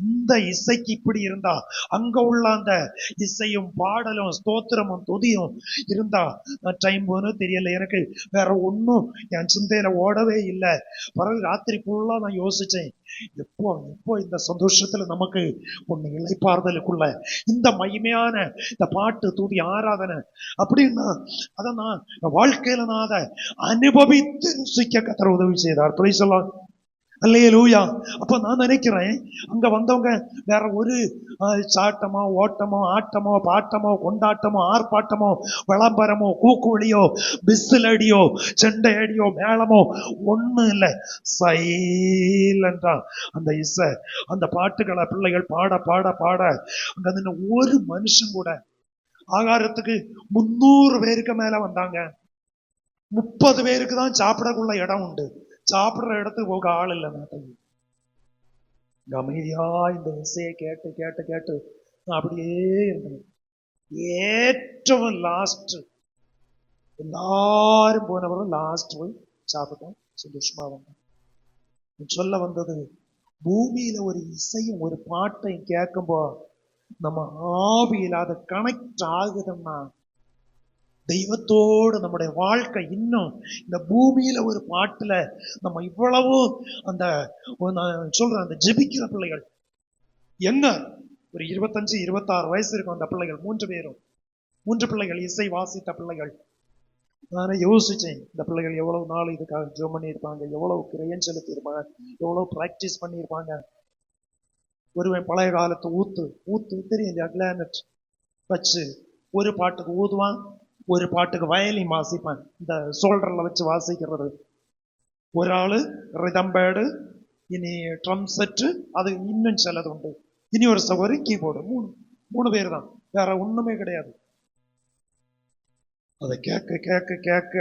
Speaker 1: இந்த இசைக்கு இப்படி இருந்தா, அங்க உள்ள அந்த இசையும் பாடலும் ஸ்தோத்திரமும் துதியும் இருந்தா டைம் போகணும் தெரியல. எனக்கு வேற ஒன்னும் என் சிந்தையில ஓடவே இல்லை. பிறகு ராத்திரி ஃபுல்லா நான் யோசிச்சேன், எப்போ இந்த சந்தோஷத்துல நமக்கு ஒண்ணு இளைப்பாறுதலுக்குள்ள இந்த மகிமையான இந்த பாட்டு தூதி ஆராதனை அப்படின்னா அதை நான் வாழ்க்கையில நான் அதை அனுபவித்து ருசிக்க கர்த்தர் உதவி செய்தார். Praise the lord. அல்லேலூயா. அப்ப நான் நினைக்கிறேன், அங்க வந்தவங்க வேற ஒரு சாட்டமோ ஓட்டமோ ஆட்டமோ பாட்டமோ கொண்டாட்டமோ ஆர்ப்பாட்டமோ விளம்பரமோ கூக்குவலியோ பிசிலடியோ செண்டை அடியோ மேளமோ ஒண்ணும் இல்லை. சைலண்டா அந்த இசை, அந்த பாட்டுகளை பிள்ளைகள் பாட பாட பாட அங்க நின்று ஒரு மனுஷன் கூட ஆகாரத்துக்கு 300 பேருக்கு மேல வந்தாங்க. 30 பேருக்கு தான் சாப்பிடக்குள்ள இடம் உண்டு, சாப்பிடுற இடத்துக்கு போக ஆள் இல்லை. அமைதியா இந்த இசையை கேட்டு கேட்டு கேட்டு நான் அப்படியே இருந்தேன். ഏറ്റവും ലാസ്റ്റ് எல்லாரும் போனவரும் லாஸ்ட் போய் சாப்பிட்டோம், சந்தோஷமா வந்தோம். சொல்ல வந்தது, பூமியில ஒரு இசையும் ஒரு பாட்டையும் கேட்கும்போ நம்ம ஆவியில அதை கனெக்ட் ஆகுதுன்னா தெய்வத்தோடு நம்முடைய வாழ்க்கை இன்னும் இந்த பூமியில ஒரு பாட்டுல நம்ம இவ்வளவு அந்த நான் சொல்றேன், அந்த ஜெபிக்கிற பிள்ளைகள் என்ன ஒரு 25-26 வயசு இருக்கும் அந்த பிள்ளைகள், 3 பிள்ளைகள் இசை வாசித்த பிள்ளைகள். நானே யோசிச்சேன், இந்த பிள்ளைகள் எவ்வளவு நாள் இதுக்காக ஜெபம் பண்ணியிருப்பாங்க, எவ்வளவு கிரையம் செலுத்தி இருப்பாங்க, எவ்வளவு பிராக்டிஸ் பண்ணியிருப்பாங்க. ஒருவன் பழைய காலத்து ஊத்து தெரியும் இல்லையா, கிளானட் வச்சு ஒரு பாட்டுக்கு ஊதுவான், ஒரு பாட்டுக்கு வயலின் வாசிப்பான், இந்த சோல்டர்ல வச்சு வாசிக்கிறது. ஒரு ஆளு ரிதம் பேடு, இனி ட்ரம் செட்டு, அது இன்னும் சிலது உண்டு, இனி ஒரு சகோதரி கீபோர்டு. மூணு பேர் தான், வேற ஒண்ணுமே கிடையாது. அதை கேட்க கேட்க கேட்க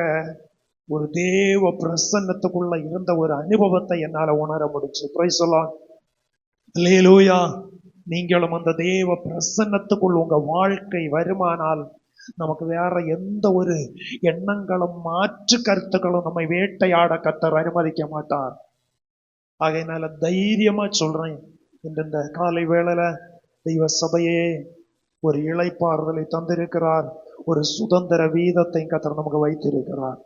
Speaker 1: ஒரு தேவ பிரசன்னத்துக்குள்ள இருந்த ஒரு அனுபவத்தை என்னால உணர முடிச்சு. பிரைஸ் எல்லாம் அல்லேலூயா. நீங்களும் அந்த தேவ பிரசன்னத்துக்குள் உங்க வாழ்க்கை வருமானால் நமக்கு வேற எந்த ஒரு எண்ணங்களும் மாற்று கருத்துக்களும் நம்மை வேட்டையாட கர்த்தர் அனுமதிக்க மாட்டார். ஆகையினால தைரியமா சொல்றேன், இந்த காலை வேளையில தெய்வ சபையே ஒரு இளைப்பாறுதலை தந்திருக்கிறார், ஒரு சுதந்திர வீதத்தை கர்த்தர் நமக்கு வைத்திருக்கிறார்.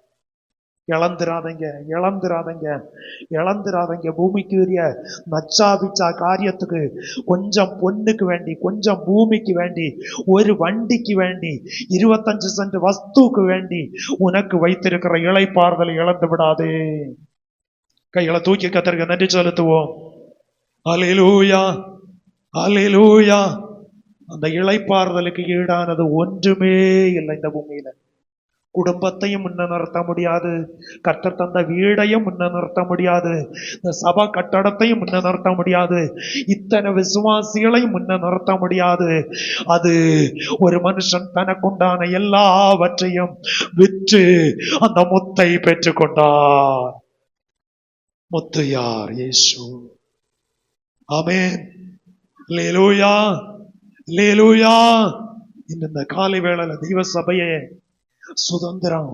Speaker 1: இழந்துராதங்க. பூமிக்கு உரிய நச்சாபிச்சா காரியத்துக்கு கொஞ்சம் பொண்ணுக்கு வேண்டி, கொஞ்சம் பூமிக்கு வேண்டி, ஒரு வண்டிக்கு வேண்டி, 25 சென்ட் வஸ்துக்கு வேண்டி உனக்கு வைத்திருக்கிற இளைப்பாறுதலை இழந்து விடாதே. கைகளை தூக்கி கர்த்தருக்கு நன்றி செலுத்துவோம். அல்லேலூயா, அல்லேலூயா. அந்த இளைப்பாறுதலுக்கு ஈடானது ஒன்றுமே இல்லை இந்த பூமியில. குடும்பத்தையும் முன்ன நிறுத்த முடியாது, கர்த்தர் தந்த வீடையும் முன்ன நிறுத்த முடியாது, இந்த சபா கட்டடத்தையும் முன்ன நிறுத்த முடியாது, இத்தனை விசுவாசிகளையும் முன்ன நிறுத்த முடியாது. அது ஒரு மனுஷன் தனக்குண்டான எல்லாவற்றையும் விற்று அந்த முத்தை பெற்றுக்கொண்டார். முத்து யார்? இயேசு. ஆமென். அல்லேலூயா, அல்லேலூயா. இந்த காலை வேளையில தெய்வ சபையே சுதந்திரம்,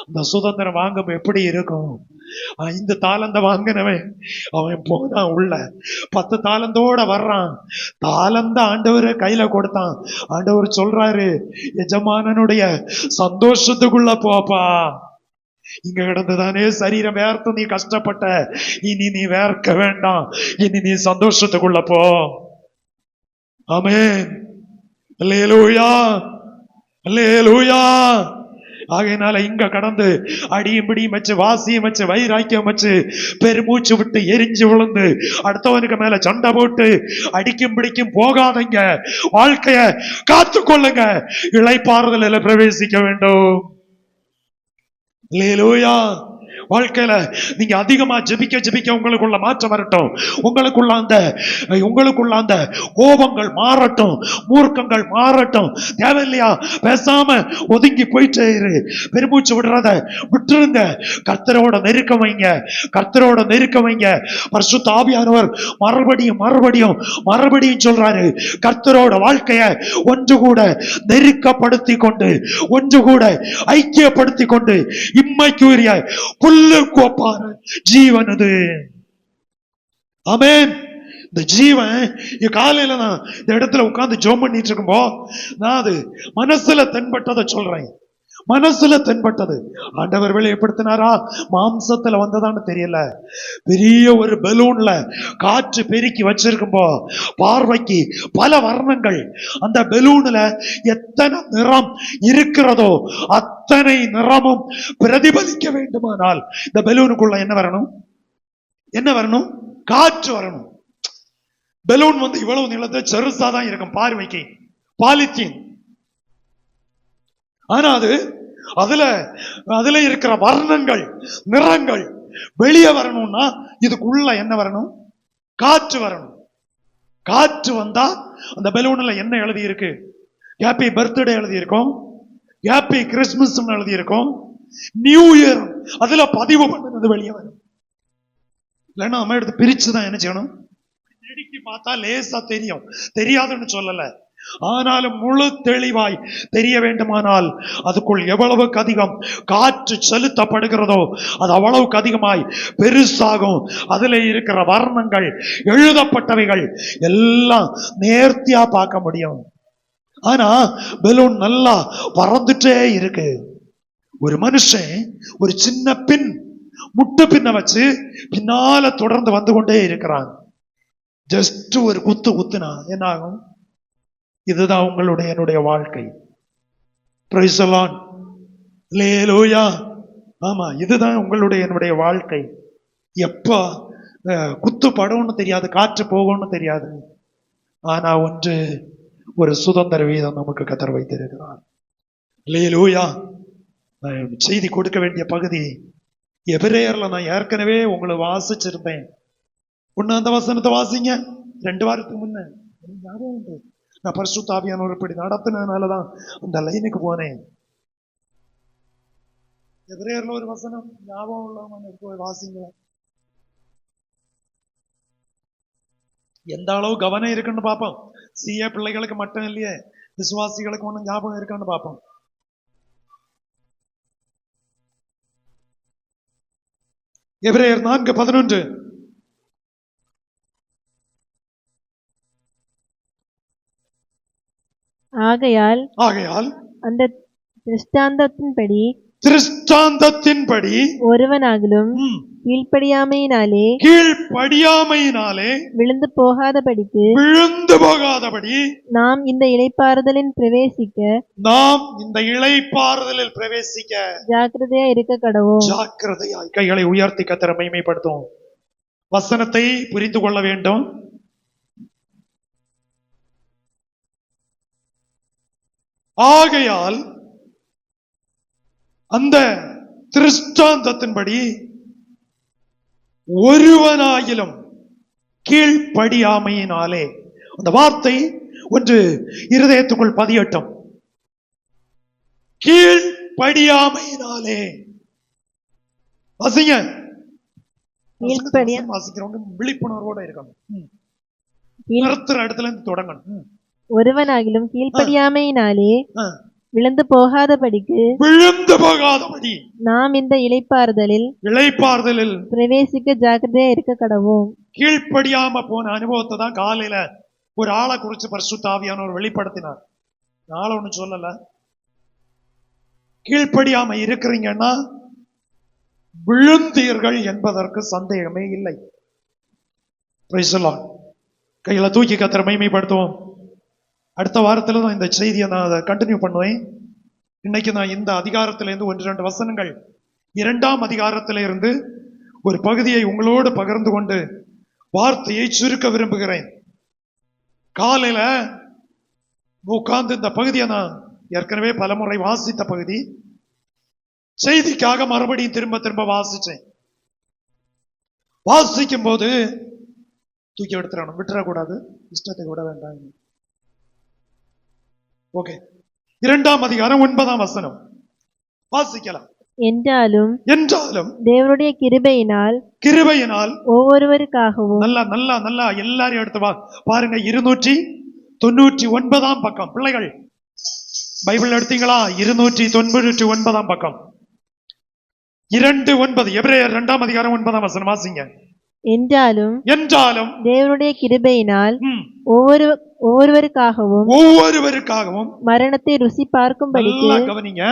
Speaker 1: அந்த சுதந்திரம் வாங்க எப்படி இருக்கும்? 5 தாலந்த வாங்கினவன் அவன் போனான் உள்ள, 10 தாலந்தோட வர்றான். தாலந்த ஆண்டவர் கையில கொடுத்தான். ஆண்டவர் சொல்றாரு, எஜமானனுடைய சந்தோஷத்துக்குள்ள போப்பா. இங்க கிடந்துதானே சரீரம் வேர்த்து நீ கஷ்டப்பட்ட, இனி நீ வேர்க்க வேண்டாம், இனி நீ சந்தோஷத்துக்குள்ள போ. ஆமென். அல்லேலூயா, அல்லேலூயா. ஆகையினால இங்க கடந்து அடியும் பிடியும் வச்சு, வாசியம் வச்சு, வைராக்கியம் வச்சு, பெருமூச்சு விட்டு எரிஞ்சு விழுந்து அடுத்தவனுக்கு மேல சண்டை போட்டு அடிக்கும் பிடிக்கும் போகாதீங்க. வாழ்க்கைய காத்துக்கொள்ளுங்க, இளைப்பாறுதலில பிரவேசிக்க வேண்டும். அல்லேலூயா. வாழ்க்கையில நீங்க அதிகமா ஜெபிக்க உங்களுக்குள்ள மாற்றம் வரட்டும், உங்களுக்குள்ள அந்த கோபங்கள் மாறட்டும், மூர்க்கங்கள் மாறட்டும். தேவையில்லையா பேசாம ஒதுங்கி போயிட்டே இரு, பெருமூச்சு விடுறத விட்டுருங்க. கர்த்தரோட நெருக்கம் வைங்க, கர்த்தரோட நெருக்கம் வைங்க. பரிசுத்த ஆவியானவர் மறுபடியும் சொல்றாரு, கர்த்தரோட வாழ்க்கைய ஒன்று கூட நெருக்கப்படுத்தி கொண்டு, ஒன்று கூட ஐக்கியப்படுத்தி கொண்டு, இம்மைக்குரிய புல்லுக்கொப்பான ஜீவன் அது. ஆமென். இந்த ஜீவன் காலையில நான் இந்த இடத்துல உட்கார்ந்து ஜெபம் பண்ணிட்டு இருக்கும்போ நான் அது மனசுல தென்பட்டதை சொல்றேன். மனசுல தென்பட்டது ஆண்டவர் வெளிப்படுத்தினாரா, மாம்சத்துல வந்ததான்னு தெரியல. பெரிய ஒரு பலூன்ல காற்று பெருக்கி வச்சிருக்கும்போ பார்வைக்கு பல வர்ணங்கள், அந்த பலூன்ல எத்தனை நிறம் இருக்கிறதோ அத்தனை நிறமும் பிரதிபலிக்க வேண்டுமானால் இந்த பலூனுக்குள்ள என்ன வரணும்? காற்று வரணும். பலூன் இவ்வளவு நீளத்தை செருசாதான் இருக்கும் பார்வைக்கு, பாலித்தீன். ஆனா அதுல இருக்கிற வர்ணங்கள், நிறங்கள் வெளியே வரணும்னா இதுக்குள்ள என்ன வரணும்? காற்று வரணும். காற்று வந்தா அந்த பலூன்ல என்ன எழுதி இருக்கு? ஹாப்பி பர்த்டே எழுதி இருக்கும், ஹாப்பி கிறிஸ்துமஸ் எழுதி இருக்கும், நியூ இயர் அதுல பதிவு பண்ணது வெளியே வரும். இல்லைன்னா நம்ம எடுத்து பிரிச்சுதான் என்ன செய்யணும்? நெடுக்கி பார்த்தா லேசா தெரியும், தெரியாதுன்னு சொல்லல. ஆனாலும் முழு தெளிவாய் தெரிய வேண்டுமானால் அதுக்குள் எவ்வளவுக்கு அதிகம் காற்று செலுத்தப்படுகிறதோ அது அவ்வளவுக்கு அதிகமாய் பெருசாகும். அதுல இருக்கிற வர்ணங்கள், எழுதப்பட்டவைகள் எல்லாம் நேர்த்தியா பார்க்க முடியும். ஆனா பலூன் நல்லா பறந்துட்டே இருக்கு. ஒரு மனுஷன் ஒரு சின்ன பின், முட்டு பின்ன வச்சு பின்னால தொடர்ந்து வந்து கொண்டே இருக்கிறான். ஜஸ்ட் ஒரு குத்துனா என்ன ஆகும்? இதுதான் உங்களுடைய என்னுடைய வாழ்க்கை. Praise the lord. அல்லேலூயா. ஆமா, இதுதான் உங்களுடைய என்னுடைய வாழ்க்கை. எப்ப குத்து படும்னு தெரியாது, காற்று போகும்னு தெரியாது. ஆனா ஒன்று, ஒரு சுதந்திர வீதம் நமக்கு கர்த்தர் வைத்திருக்கிறார். அல்லேலூயா. செய்தி கொடுக்க வேண்டிய பகுதி எபிரேயர்ல நான் ஏற்கனவே உங்களை வாசிச்சிருந்தேன். ஒண்ணு அந்த வசனத்தை வாசிங்க. 2 வாரத்துக்கு முன்ன நான் பரிசுத்த ஆவியானவர் இப்படி நடத்தினதுனாலதான் அந்த லைனுக்கு போனேன். எபிரேயர்ல ஒரு வசனம் ஞாபகம் இல்லாம வாசிங்க. எந்த அளவு கவனம் இருக்குன்னு பார்ப்போம். சிஏ பிள்ளைகளுக்கு மட்டும் இல்லையே, விசுவாசிகளுக்கு ஒன்னும் ஞாபகம் இருக்கான்னு பார்ப்போம். எபிரேயர் 4:11.
Speaker 2: ஆகையால் அந்த திருஷ்டாந்தத்தின்படி ஒருவனாகிலும் கீழ்ப்படியாமையினாலே விழுந்து போகாதபடி நாம் இந்த இளைப்பாறுதலில் பிரவேசிக்க ஜாக்கிரதையா இருக்க கடவோம்.
Speaker 1: ஜாக்கிரதையாய் கைகளை உயர்த்தி கர்த்தரை மகிமைப்படுத்தும். வசனத்தை புரிந்து கொள்ள வேண்டும். ஆகையால் அந்த திருஷ்டாந்தத்தின்படி ஒருவனாயிலும் கீழ்ப்படியாமையினாலே, அந்த வார்த்தை ஒன்று இருதயத்துக்குள் பதியட்டும். கீழ்ப்படியாமையினாலே வாசிங்க. வாசிக்கிறவங்க விழிப்புணர்வோட இருக்கணும். நிறுத்துற இடத்துல இருந்து தொடங்கணும்.
Speaker 2: ஒருவனாகிலும் கீழ்ப்படியாமையினாலே விழுந்து போகாதபடி நாம் இந்த இளைப்பாறுதலில் பிரவேசிக்க ஜாக்கிரதையா இருக்க கடவோம்.
Speaker 1: கீழ்ப்படியாம போன அனுபவத்தை தான் காலையில ஒரு ஆளை குறிச்சு பரிசுத்த ஆவியானவர் வெளிப்படுத்தினார். ஆள ஒண்ணு சொல்லல. கீழ்ப்படியாம இருக்கிறீங்கன்னா விழுந்தீர்கள் என்பதற்கு சந்தேகமே இல்லை. Praise the Lord. கையில தூக்கி கர்த்தரை மகிமைப்படுத்துவோம். அடுத்த வாரத்துல தான் இந்த செய்தியை நான் அதை கண்டினியூ பண்ணுவேன். இன்னைக்கு நான் இந்த அதிகாரத்திலிருந்து 1-2 வசனங்கள் 2ஆம் அதிகாரத்திலிருந்து ஒரு பகுதியை உங்களோடு பகிர்ந்து கொண்டு வார்த்தையை சுருக்க விரும்புகிறேன். காலையில உட்கார்ந்து இந்த பகுதியை நான் ஏற்கனவே பலமுறை வாசித்த பகுதி, செய்திக்காக மறுபடியும் திரும்ப வாசிச்சேன். வாசிக்கும் போது தூக்கி எடுத்துடணும், விட்டுறக்கூடாது, இஷ்டத்தை விட வேண்டாம். ஓகே, 2ஆம் அதிகாரம் 9ஆம் வசனம் வாசிக்கலாம்.
Speaker 2: என்றாலும் தேவனுடைய கிருபையினால் ஒவ்வொருவருக்காகவும்
Speaker 1: நல்லா எல்லாரும் எடுத்து பாருங்க. 299ஆம் பக்கம். பிள்ளைகள் பைபிள் எடுத்தீங்களா? 299ஆம் பக்கம் 2:9. எபிரேயர் 2ஆம் அதிகாரம் 9ஆம் வசனம் வாசிங்க.
Speaker 2: என்றாலும் தேவனுடைய கிருபையினால் ஒவ்வொருவருக்காகவும் மரணத்தை ருசி பார்க்கும்படி,
Speaker 1: கவனிங்க,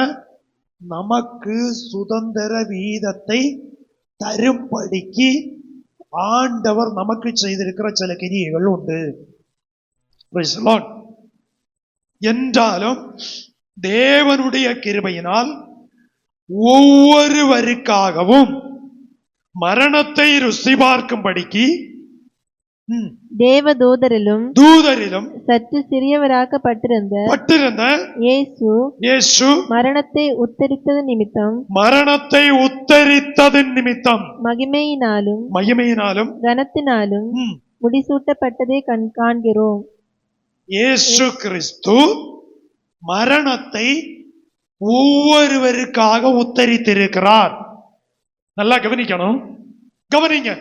Speaker 1: நமக்கு சுதந்திர வீதத்தை தரும்படிக்கு ஆண்டவர் நமக்கு செய்திருக்கிற சில கிரியைகள் உண்டு. என்றாலும் தேவனுடைய கிருபையினால் ஒவ்வொருவருக்காகவும் மரணத்தை ருசி பார்க்கும்படிக்கு
Speaker 2: தேவதூதரிலும் சற்று சிறியவராக்கப்பட்டிருந்த இயேசு மரணத்தை உத்தரித்தது நிமித்தம் மகிமையினாலும் கனத்தினாலும் முடிசூட்டப்பட்டதை காண்கிறோம்.
Speaker 1: இயேசு கிறிஸ்து மரணத்தை ஒவ்வொருவருக்காக உத்தரித்திருக்கிறார். நல்லா கவனிக்கணும், கவனிங்க.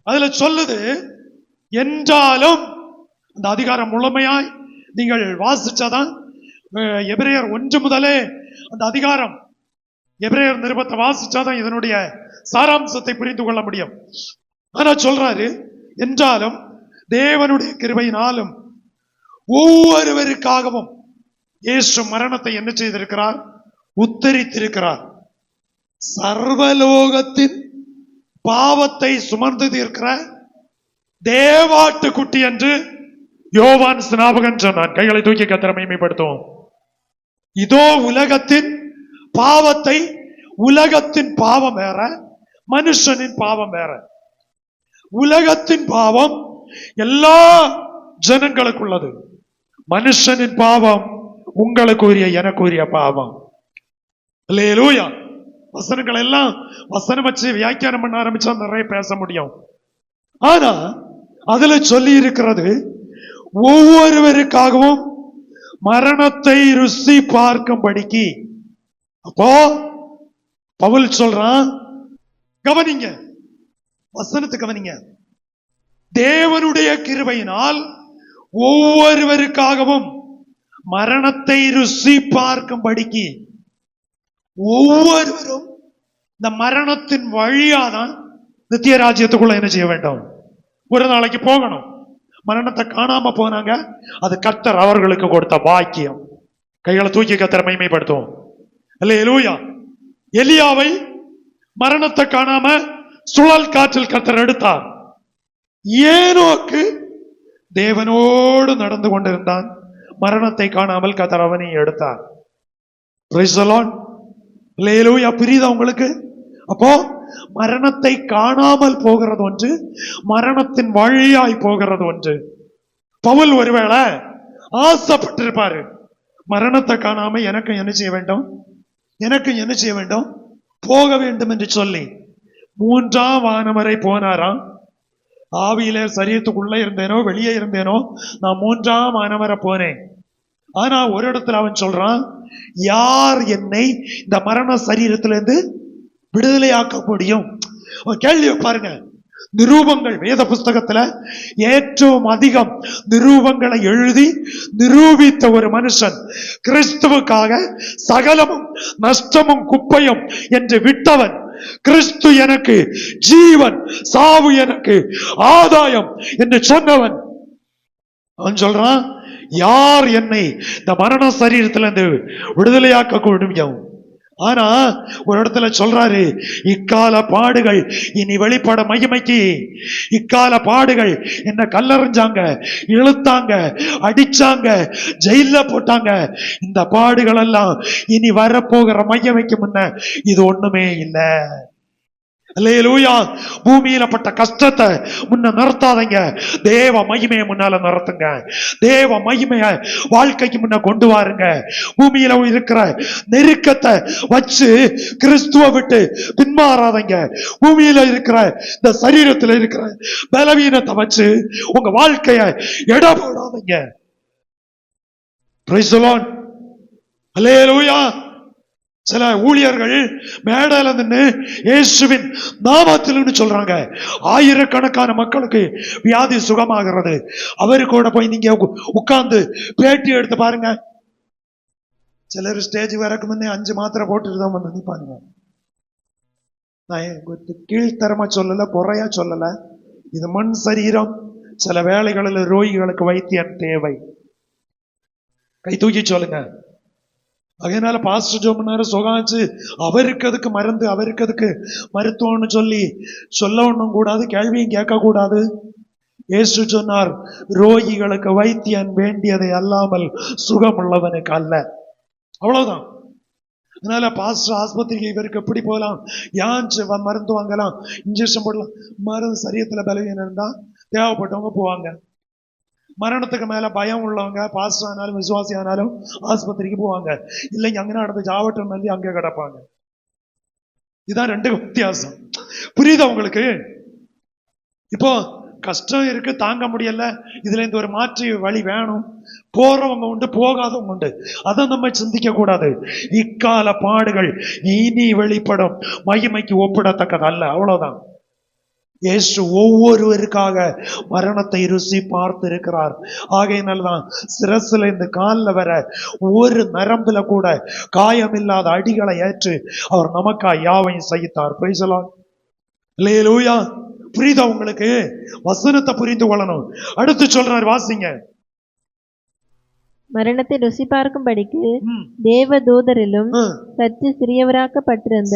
Speaker 1: அதுல சொல்லுது, என்றாலும் அந்த அதிகாரம் முழுமையாய் நீங்கள் வாசிச்சாதான் எபிரேயர் 1 முதலே அந்த அதிகாரம், எபிரேயர் நிருபத்தை வாசிச்சாதான் இதனுடைய சாராம்சத்தை புரிந்து கொள்ள முடியும். ஆனா சொல்றாரு, என்றாலும் தேவனுடைய கிருபையினாலும் ஒவ்வொருவருக்காகவும் இயேசு மரணத்தை என்ன செய்திருக்கிறார்? உத்தரித்திருக்கிறார். சர்வலோகத்தின் பாவத்தை சுமந்து தீர்க்கிற தேவாட்டு குட்டி என்று யோவான் ஸ்நாபகன் சொன்னான். கைகளை தூக்கி கர்த்தரை மகிமைப்படுத்துவோம். இதோ உலகத்தின் பாவத்தை, உலகத்தின் பாவம் வேற, மனுஷனின் பாவம் வேற. உலகத்தின் பாவம் எல்லா ஜனங்களுக்குள்ளது. மனுஷனின் பாவம் உங்களுக்குரிய எனக்குரிய பாவம். அல்லேலூயா. வசனங்கள் எல்லாம் வசனம் வச்சு வியாக்கியானம் பண்ண ஆரம்பிச்சா நிறைய பேச முடியும். ஆனா அதுல சொல்லி இருக்கிறது, ஒவ்வொருவருக்காகவும் மரணத்தை ருசி பார்க்கும்படிக்கு. அப்போ பவுல் சொல்றான், கவனிங்க, வசனத்தை கவனிங்க. தேவனுடைய கிருபையினால் ஒவ்வொருவருக்காகவும் மரணத்தை ருசி பார்க்கும்படிக்கு. ஒவ்வொருவரும் இந்த மரணத்தின் வழியாதான் நித்திய ராஜ்யத்துக்குள்ள என்ன செய்ய வேண்டும்? ஒரு நாளைக்கு போகணும். மரணத்தை காணாம போனாங்க, அது கர்த்தர் அவர்களுக்கு கொடுத்த பாக்கியம். கைகளை தூக்கி கர்த்தரை மகிமைப்படுத்துவோம். அல்லேலூயா. எலியாவை மரணத்தை காணாம சுழல் காற்றில் கர்த்தர் எடுத்தார். ஏனோக்கு தேவனோடு நடந்து கொண்டிருந்தான், மரணத்தை காணாமல் கர்த்தர் அவனை எடுத்தார். Praise the lord. அல்லேலூயா. புரியுதா உங்களுக்கு? அப்போ மரணத்தை காணாமல் போகிறது ஒன்று, மரணத்தின் வழியாய் போகிறது ஒன்று. பவுல் ஒருவேளை ஆசைப்பட்டிருப்பாரு, மரணத்தை காணாம எனக்கு என்ன செய்ய வேண்டும், எனக்கு என்ன செய்ய வேண்டும், போக வேண்டும் என்று சொல்லி 3ஆம் வானம் வரை போனாராம். ஆவியில சரீரத்துக்குள்ள இருந்தேனோ வெளியே இருந்தேனோ, நான் 3ஆம் வானம் வரை போனேன். ஆனா ஒரு இடத்துல அவன் சொல்றான், யார் என்னை இந்த மரண சரீரத்திலிருந்து விடுதலையாக்க முடியும்? கேள்வி பாருங்க. நிரூபங்கள், வேத புஸ்தகத்துல ഏറ്റവും அதிகம் நிரூபங்களை எழுதி நிரூபித்த ஒரு மனுஷன், கிறிஸ்துவுக்காக சகலமும் நஷ்டமும் குப்பையும் என்று விட்டவன், கிறிஸ்து எனக்கு ஜீவன், சாவு எனக்கு ஆதாயம் என்று சொன்னவன். அவன் சொல்றான், யார் என்னை இந்த மரண சரீரத்திலிருந்து விடுதலையாக்க முடியும்? ஆனா ஒரு இடத்துல சொல்றாரு, இக்கால பாடுகள் இனி வெளிப்பட மகிமைக்கு. இக்கால பாடுகள் என்ன கல்லறிஞ்சாங்க, இழுத்தாங்க, அடிச்சாங்க, ஜெயில போட்டாங்க. இந்த பாடுகள் எல்லாம் இனி வரப்போகிற மகிமைக்கு முன்ன இது ஒண்ணுமே இல்லை. அல்லேலூயா. பூமியில பட்ட கஷ்டத்தை முன்ன நிறுத்தாதீங்க, தேவ மகிமையை முன்னால நிறுத்துங்க. தேவ மகிமைய வாழ்க்கைக்கு முன்ன கொண்டு வாருங்க. பூமியில இருக்கிற நெருக்கத்தை வச்சு கிறிஸ்துவ விட்டு பின்மாறாதீங்க. பூமியில இருக்கிற இந்த சரீரத்தில் இருக்கிற பலவீனத்தை வச்சு உங்க வாழ்க்கைய எடை போடாதீங்க. Praise the lord. அல்லேலூயா. சில ஊழியர்கள் மேடையில நின்று இயேசுவின் நாமத்தில் சொல்றாங்க, ஆயிரக்கணக்கான மக்களுக்கு வியாதி சுகமாகிறது. அவரு கூட போய் நீங்க உட்கார்ந்து பேட்டி எடுத்து பாருங்க. சிலர் ஸ்டேஜ் வரக்கு முன்னே 5 மாத்திரை போட்டுட்டு தான் வந்து நிப்பாங்க. நான் கீழ்த்தரமா சொல்லல, குறையா சொல்லல. இது மண் சரீரம். சில வேளைகளில் ரோகிகளுக்கு வைத்தியம் தேவை. கை தூக்கி சொல்லுங்க. அதனால பாஸ்டர் ஜோமனாரு சுகாச்சு, அவருக்கு அதுக்கு மருந்து, அவருக்கு அதுக்கு மருத்துவம்னு சொல்லி சொல்ல ஒண்ணும் கூடாது, கேள்வியும் கேட்க கூடாது. இயேசு சொன்னார், ரோகிகளுக்கு வைத்தியன் வேண்டியதை அல்லாமல் சுகம் உள்ளவனுக்கு அல்ல. அவ்வளவுதான். அதனால பாஸ்டர் ஆஸ்பத்திரிக்கு இவருக்கு எப்படி போகலாம், ஏன் மருந்து வாங்கலாம், இன்ஜெக்ஷன் போடலாம். மருந்து சரீரத்துல பலவீனம் இருந்தா தேவைப்பட்டவங்க போவாங்க. மரணத்துக்கு மேல பயம் உள்ளவங்க பாஸ்டர் ஆனாலும் விசுவாசி ஆனாலும் ஆஸ்பத்திரிக்கு போவாங்க. இல்லைங்க அங்கே நடந்து ஜாவட்டம் வந்து அங்கே கிடப்பாங்க. இதுதான் 2 வித்தியாசம். புரியுதா உங்களுக்கு? இப்போ கஷ்டம் இருக்கு, தாங்க முடியல, இதுல இருந்து ஒரு மாற்று வழி வேணும். போறவங்க உண்டு, போகாதவங்க உண்டு. அதை நம்ம சிந்திக்க கூடாது. இக்கால பாடுகள் இனி வெளிப்படும் மகிமைக்கு ஒப்பிடத்தக்கது அல்ல. அவ்வளவுதான். இயேசு ஒவ்வொருவருக்காக மரணத்தை ருசி பார்த்து இருக்கிறார். ஆகையினால்தான் சிரசுல இந்த காலில் வர ஒரு நரம்புல கூட காயமில்லாத அடிகளை ஏற்று அவர் நமக்காய் யாவையும் சகித்தார். Price the lord. அல்லேலூயா. புரியுதா உங்களுக்கு? வசனத்தை புரிந்து கொள்ளணும். அடுத்து சொல்றார், வாசிங்க.
Speaker 2: மரணத்தை ருசி பார்க்கும்படிக்கு
Speaker 1: ம்.
Speaker 2: தேவ தூதரிலும்
Speaker 1: ம்.
Speaker 2: சற்று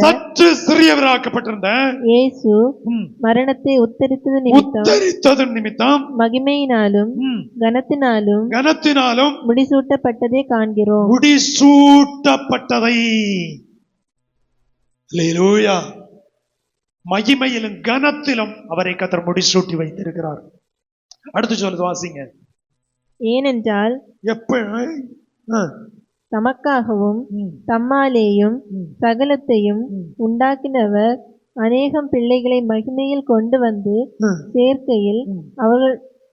Speaker 1: சற்று சிறியவராக்கப்பட்டிருந்த
Speaker 2: இயேசு
Speaker 1: ம்.
Speaker 2: மரணத்தை உத்தரித்தது
Speaker 1: நிமித்தம்
Speaker 2: மகிமையினாலும்
Speaker 1: ம்.
Speaker 2: கனத்தினாலும் முடிசூட்டப்பட்டதை காண்கிறோம்.
Speaker 1: முடிசூட்டப்பட்டதை. அல்லேலூயா. மகிமையிலும் கனத்திலும் அவரை கர்த்தர் முடிசூட்டி வைத்திருக்கிறார். அடுத்து சொல்லுது, வாசிங்க.
Speaker 2: ஏனென்றால்
Speaker 1: எப்ப
Speaker 2: தமக்காகவும்
Speaker 1: ம்.
Speaker 2: தம்மாலேயும்
Speaker 1: ம்.
Speaker 2: சகலத்தையும்
Speaker 1: ம்.
Speaker 2: உண்டாக்கினவர் அநேகம் பிள்ளைகளை மகிமையில் கொண்டு வந்து
Speaker 1: ம்.
Speaker 2: சேர்க்கையில்
Speaker 1: ம்.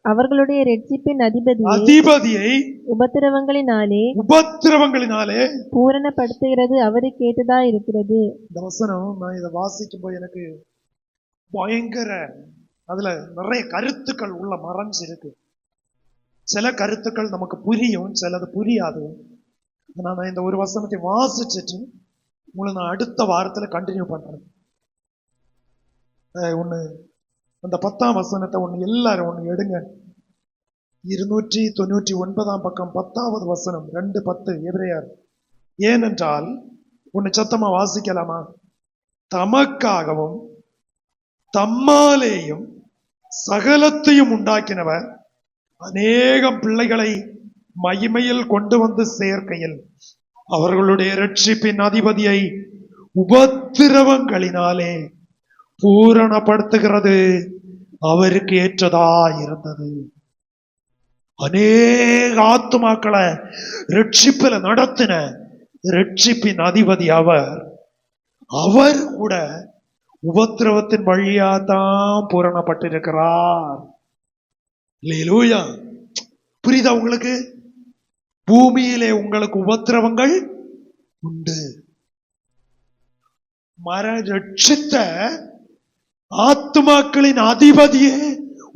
Speaker 2: அவர்களுடைய இரட்சிப்பின்
Speaker 1: அதிபதியை
Speaker 2: உபத்திரவங்களினாலே பூரணப்படுத்துகிறது அவருக்கு கேட்டதா இருக்கிறது.
Speaker 1: இந்த வசனம் நான் இதை வாசிக்கும் போது எனக்கு பயங்கர, அதுல நிறைய கருத்துக்கள் உள்ள மறைஞ்சு இருக்கு. சில கருத்துக்கள் நமக்கு புரியும், சிலது புரியாது. நான் இந்த ஒரு வசனத்தை வாசிச்சுட்டு உங்களை நான் அடுத்த வாரத்துல கண்டினியூ பண்றேன். ஒண்ணு அந்த 10ஆம் வசனத்தை எல்லாரும் எடுங்க. 299 பக்கம் 10வது வசனம் 2:10 எபிரேயர். ஏனென்றால் சத்தமா வாசிக்கலாமா? தமக்காகவும் தம்மாலேயும் சகலத்தையும் உண்டாக்கினவர் அநேகம் பிள்ளைகளை மகிமையில் கொண்டு வந்து சேர்க்கையில் அவர்களுடைய இரட்சிப்பின் அதிபதியை உபத்திரவங்களினாலே பூரணப்படுத்துகிறது அவருக்கு ஏற்றதா இருந்தது. அநேக ஆத்துமாக்களை இரட்சிப்பில நடத்தின இரட்சிப்பின் அதிபதி அவர் கூட உபத்திரவத்தின் வழியா தான் பூரணப்பட்டிருக்கிறார். அல்லேலூயா. புரியுதா உங்களுக்கு? பூமியிலே உங்களுக்கு உபத்திரவங்கள் உண்டு. ரட்சித்த ஆத்துமாக்களின் அதிபதியே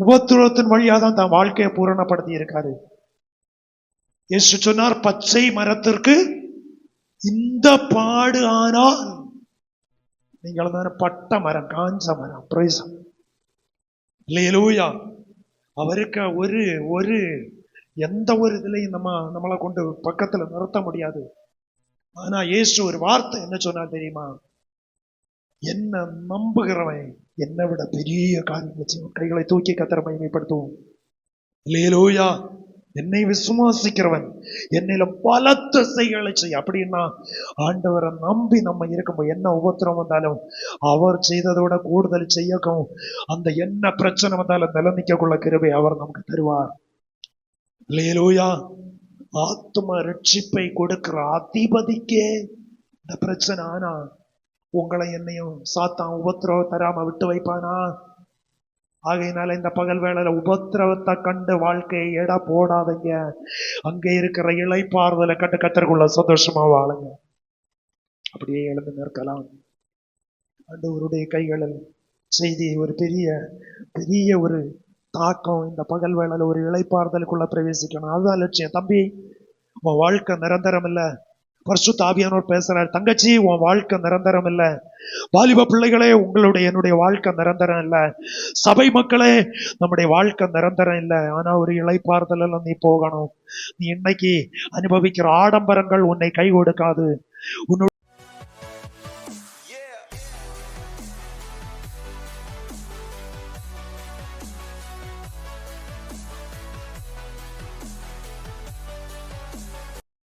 Speaker 1: உபத்திரவத்தின் வழியா தான் தன் வாழ்க்கையை பூரணப்படுத்தி இருக்காரு. இயேசு சொன்னார், பச்சை மரத்திற்கு இந்த பாடு ஆனால் நீங்கள் தானே பட்ட மரம், காஞ்ச மரம். பிரைஸ் அல்லேலூயா. அவருக்கு ஒரு எந்த ஒரு இதுலையும் நம்மளை கொண்டு பக்கத்துல நிறுத்த முடியாது. ஆனா இயேசு ஒரு வார்த்தை என்ன சொன்னார் தெரியுமா? என்ன நம்புகிறவன் என்னை விட பெரிய காரியங்களை செய்வான். கைகளை தூக்கி கர்த்தரை மகிமைப்படுத்துவோம். அல்லேலூயா. என்னை விசுவாசிக்கிறவன் என்னிலும் பலத்த செய்களை செய்ய. அப்படின்னா ஆண்டவரை நம்பி நம்ம இருக்கும்போது என்ன உபத்திரம் வந்தாலும் அவர் செய்ததோட கூடுதல் செய்யக்கும். அந்த என்ன பிரச்சனை வந்தாலும் நிலநிக்கக்குள்ள கிருபை அவர் நமக்கு தருவார். அல்லேலூயா. ஆத்ம ரட்சிப்பை கொடுக்கிற அதிபதிக்கே இந்த பிரச்சனை ஆனா உங்களை என்னையும் சாத்தான் உபத்திரவம் தராம விட்டு வைப்பானா? ஆகையினால இந்த பகல் வேளையில உபத்திரவத்தை கண்டு வாழ்க்கையை எடை போடாதீங்க. அங்கே இருக்கிற இளைப்பாறுதலை கண்டு கர்த்தருக்குள்ள சந்தோஷமா வாழுங்க. அப்படியே எழுந்து நிற்கலாம். ஆண்டவருடைய கைகளில் செய்தி ஒரு பெரிய ஒரு தாக்கம் இந்த பகல் வேளையில ஒரு இளைப்பாறுதலுக்குள்ள பிரவேசிக்கணும். அதுதான் லட்சியம். தம்பி, உன் வாழ்க்கை நிரந்தரம் இல்லை. பரிசுத்த ஆவியானவர் பேசுறாரு, தங்கச்சி உன் வாழ்க்கை நிரந்தரம் இல்லை. வாலிப பிள்ளைகளே, என்னுடைய வாழ்க்கை நிரந்தரம் இல்லை. சபை மக்களே, நம்முடைய வாழ்க்கை நிரந்தரம் இல்லை. ஆனா ஒரு இளைப்பாறுதல் எல்லாம் நீ போகணும். நீ இன்னைக்கு அனுபவிக்கிற ஆடம்பரங்கள் உன்னை கை கொடுக்காது.